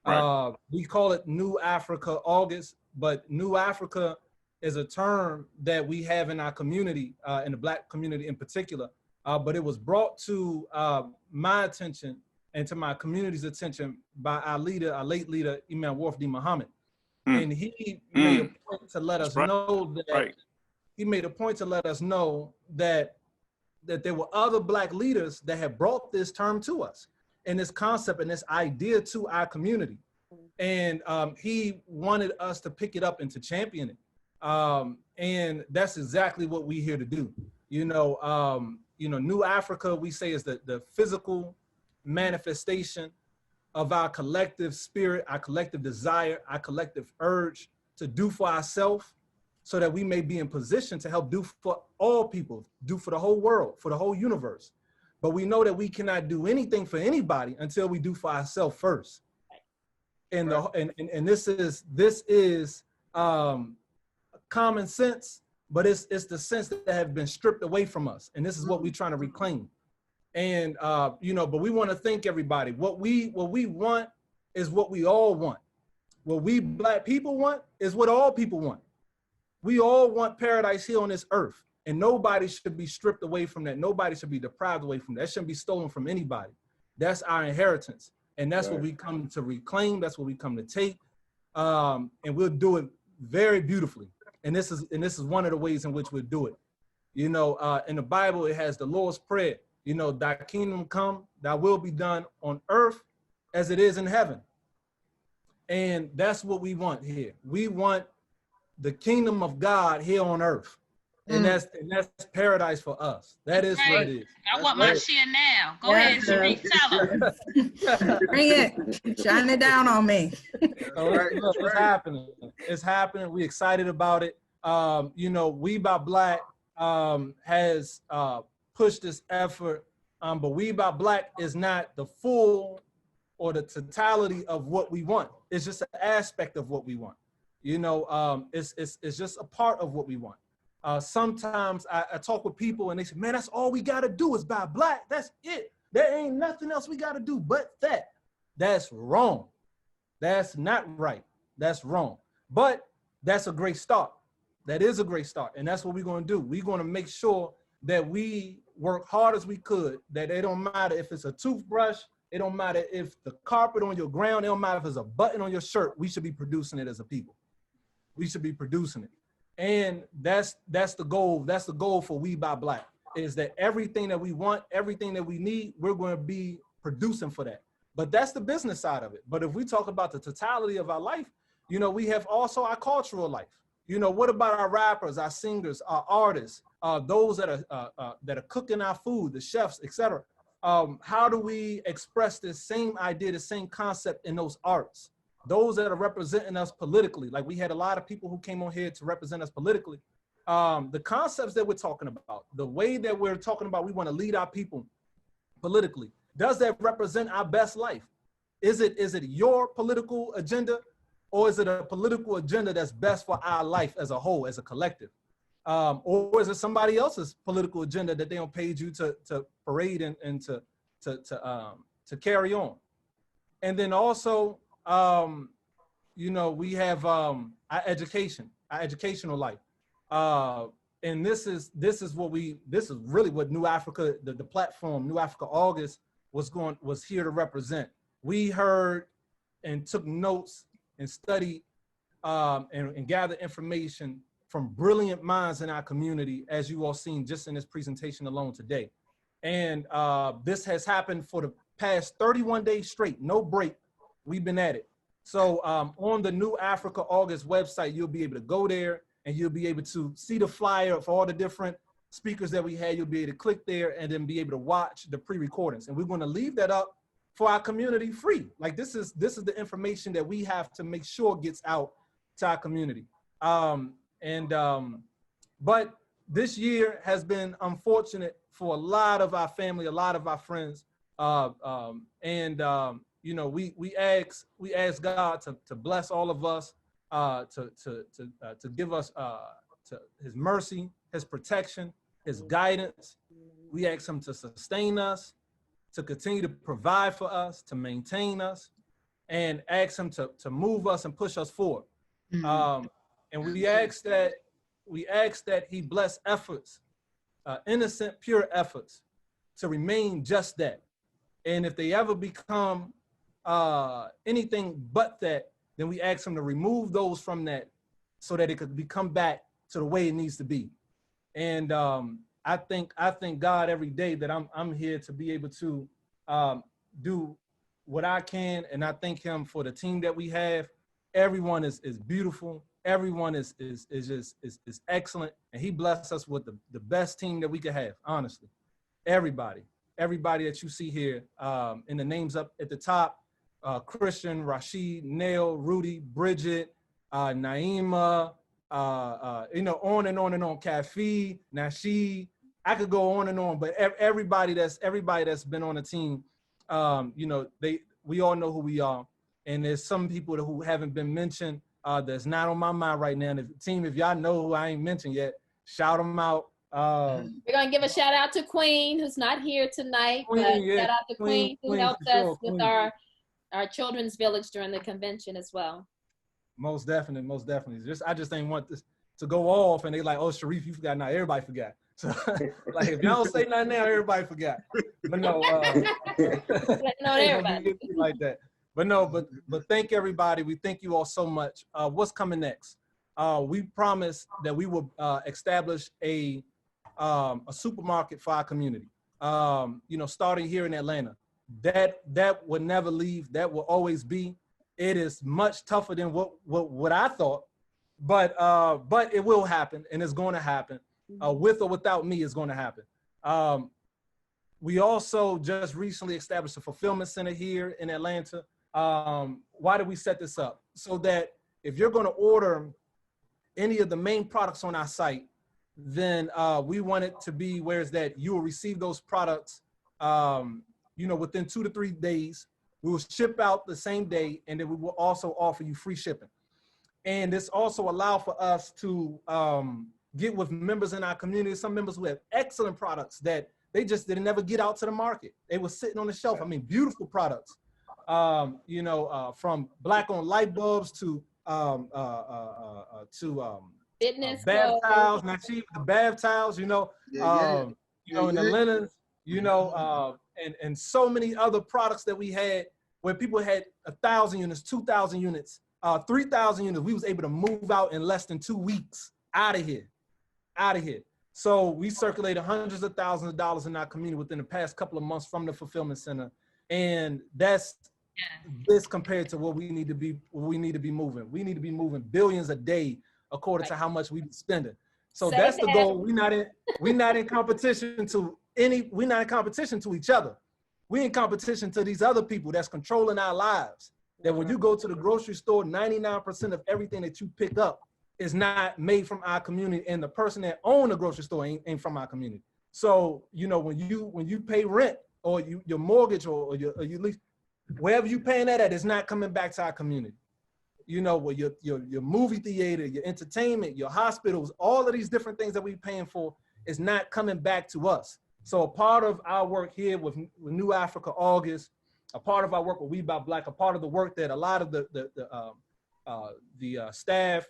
Right. We call it New Africa August, but New Africa is a term that we have in our community, in the Black community in particular. But it was brought to my attention and to my community's attention by our leader, our late leader, Imam Warfdi Muhammad. And he made a point to let us know that he made a point to let us know that there were other Black leaders that had brought this term to us and this concept and this idea to our community. And he wanted us to pick it up and to champion it. And that's exactly what we're here to do. You know, New Africa, we say, is the physical manifestation of our collective spirit, our collective desire, our collective urge to do for ourselves, so that we may be in position to help do for all people, do for the whole world, for the whole universe. But we know that we cannot do anything for anybody until we do for ourselves first. And this is common sense, but it's the sense that have been stripped away from us. And this is what we're trying to reclaim. And you know, but we want to thank everybody. What we want is what we all want. What we Black people want is what all people want. We all want paradise here on this earth, and nobody should be stripped away from that. Nobody should be deprived away from that. That shouldn't be stolen from anybody. That's our inheritance, and that's what we come to reclaim. That's what we come to take, and we'll do it very beautifully. And this is one of the ways in which we'll do it. You know, in the Bible, it has the Lord's Prayer. You know, thy kingdom come, thy will be done on earth as it is in heaven. And that's what we want here. We want the kingdom of God here on earth. And that's paradise for us. That is what it is. I want my share now. Go ahead, Sheree, tell them. Bring it. Shine it down on me. So it's happening. It's happening. We're excited about it. You know, We by Black has pushed this effort, but We by Black is not the full or the totality of what we want. It's just an aspect of what we want. You know, it's just a part of what we want. Sometimes I talk with people and they say, man, that's all we got to do is buy Black. That's it. There ain't nothing else we got to do but that. That's wrong. That's not right. That's wrong. But that's a great start. That is a great start. And that's what we're going to do. We're going to make sure that we work hard as we could, that it don't matter if it's a toothbrush, it don't matter if the carpet on your ground, it don't matter if it's a button on your shirt, we should be producing it as a people. We should be producing it. And that's the goal. That's the goal for We by Black, is that everything that we want, everything that we need, we're going to be producing for that. But that's the business side of it. But if we talk about the totality of our life, you know, we have also our cultural life. You know, what about our rappers, our singers, our artists, those that are cooking our food, the chefs, etc. How do we express this same idea, the same concept in those arts? Those that are representing us politically, like we had a lot of people who came on here to represent us politically. The concepts that we're talking about, the way that we're talking about, we want to lead our people politically. Does that represent our best life? Is it your political agenda, or is it a political agenda that's best for our life as a whole, as a collective? Or is it somebody else's political agenda that they don't pay you to parade and to carry on? And then also, you know, we have our education, our educational life. And this is really what New Africa, the platform, New Africa August was here to represent. We heard and took notes and studied and gathered information from brilliant minds in our community, as you all seen just in this presentation alone today. And this has happened for the past 31 days straight, no break. We've been at it. So on the New Africa August website, you'll be able to go there and you'll be able to see the flyer for all the different speakers that we had. You'll be able to click there and then be able to watch the pre-recordings. And we're going to leave that up for our community free. Like this is the information that we have to make sure gets out to our community. But this year has been unfortunate for a lot of our family, a lot of our friends. You know, we ask God to bless all of us, to give us to His mercy, His protection, His guidance. We ask Him to sustain us, to continue to provide for us, to maintain us, and ask Him to move us and push us forward. And we ask that He bless efforts, innocent, pure efforts, to remain just that. And if they ever become anything but that, then we ask Him to remove those from that so that it could become back to the way it needs to be. And I thank God every day that I'm here to be able to do what I can, and I thank Him for the team that we have. Everyone is beautiful. Everyone is excellent, and He blessed us with the best team that we could have. Honestly, everybody that you see here, in the names up at the top, Christian, Rashid, Nail, Rudy, Bridget, Naimah, you know, on and on and on. Kafi, Nasheed, I could go on and on, but everybody that's been on the team, you know, we all know who we are, and there's some people who haven't been mentioned that's not on my mind right now. And the team, if y'all know who I ain't mentioned yet, shout them out. We're gonna give a shout out to Queen, who's not here tonight, but shout out to Queen who helped us with our children's village during the convention as well. Most definitely. I just ain't want this to go off and they like, oh, Sharif, you forgot. Now everybody forgot. So like if y'all don't say nothing now, everybody forgot. But no, everybody like that. But no, but thank everybody. We thank you all so much. What's coming next? We promised that we will establish a supermarket for our community. You know, starting here in Atlanta. That would never leave. That will always be. It is much tougher than what I thought, but it will happen, and it's going to happen. With or without me, it's going to happen. We also just recently established a fulfillment center here in Atlanta. Why did we set this up? So that if you're going to order any of the main products on our site, then we want it to be where is that you will receive those products, you know, within 2 to 3 days. We will ship out the same day, and then we will also offer you free shipping. And this also allow for us to get with members in our community, some members who have excellent products that they just didn't ever get out to the market. They were sitting on the shelf. I mean, beautiful products, you know, from Black-owned light bulbs to fitness bath towels, not cheap, the bath towels, you know, you know, and the linens, you know, and so many other products that we had where people had 1,000 units, 2,000 units, 3,000 units. We was able to move out in less than 2 weeks out of here. So we circulated hundreds of thousands of dollars in our community within the past couple of months from the fulfillment center. And that's this compared to what we need to be moving. We need to be moving billions a day according to how much we be spending. So that's the goal. We're not in competition to each other. We're in competition to these other people that's controlling our lives. That when you go to the grocery store, 99% of everything that you pick up is not made from our community, and the person that owns the grocery store ain't from our community. So, you know, when you pay rent or your mortgage or your lease, wherever you paying that at, it's not coming back to our community. You know, well, your movie theater, your entertainment, your hospitals, all of these different things that we're paying for is not coming back to us. So a part of our work here with New Africa August, a part of our work with We About Black, a part of the work that a lot of the staff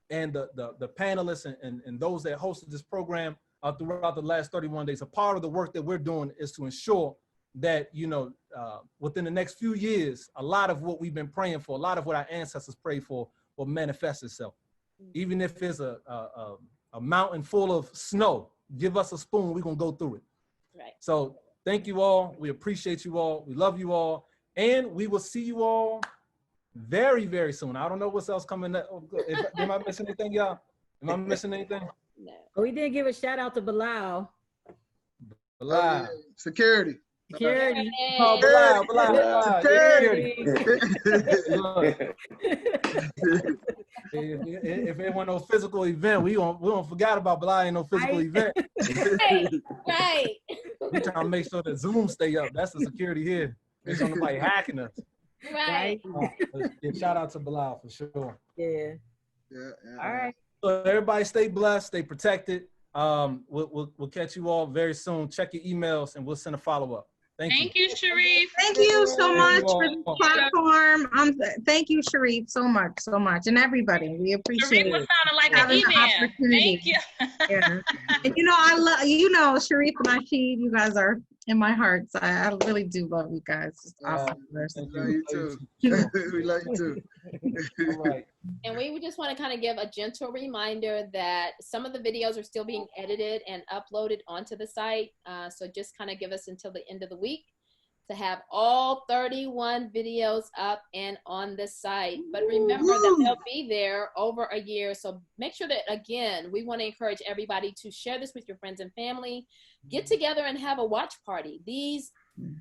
and the panelists and those that hosted this program throughout the last 31 days, a part of the work that we're doing is to ensure that, you know, within the next few years, a lot of what we've been praying for, a lot of what our ancestors prayed for will manifest itself. Even if it's a mountain full of snow, give us a spoon, we're gonna go through it. Right. So thank you all. We appreciate you all. We love you all. And we will see you all very, very soon. I don't know what's else coming up. Am I missing anything, y'all? Am I missing anything? No. We did give a shout out to Bilal. Bilal. Security. Security. Oh, Bilal. Security. If it wasn't no physical event, we don't forget about Bilal. Ain't no physical event. Right. We trying to make sure that Zoom stay up. That's the security here. Make sure nobody hacking us. Right. Yeah, shout out to Bilal for sure. Yeah. All right. So everybody stay blessed, stay protected. We'll catch you all very soon. Check your emails and we'll send a follow-up. Thank you, Sharif. Thank you so much for the platform. Thank you, Sharif, so much, and everybody. We appreciate Sharif was it. sounding like an Having the email. opportunity. Thank you. Yeah. And you know, I love, you know, Sharif and Ashid, you guys are in my heart. So I really do love you guys. It's awesome. We love you too. We love you too. All right. And we would just want to kind of give a gentle reminder that some of the videos are still being edited and uploaded onto the site. So just kind of give us until the end of the week to have all 31 videos up and on the site. But remember that they'll be there over a year. So make sure that, again, we want to encourage everybody to share this with your friends and family. Get together and have a watch party. These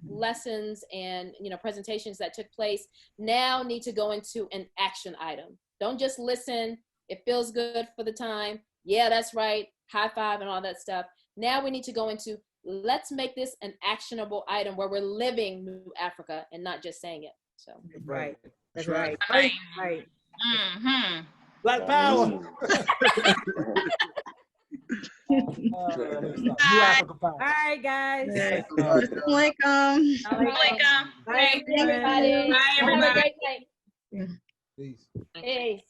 lessons and, you know, presentations that took place now need to go into an action item. Don't just listen. It feels good for the time. Yeah, that's right. High five and all that stuff. Now we need to go into, let's make this an actionable item where we're living New Africa and not just saying it. So Right. That's right. Right. Right. Mm-hmm. Black power. New Africa power. All right, guys. Welcome. Welcome. Bye, everybody. Bye, Have a everybody. great night. Peace. Peace.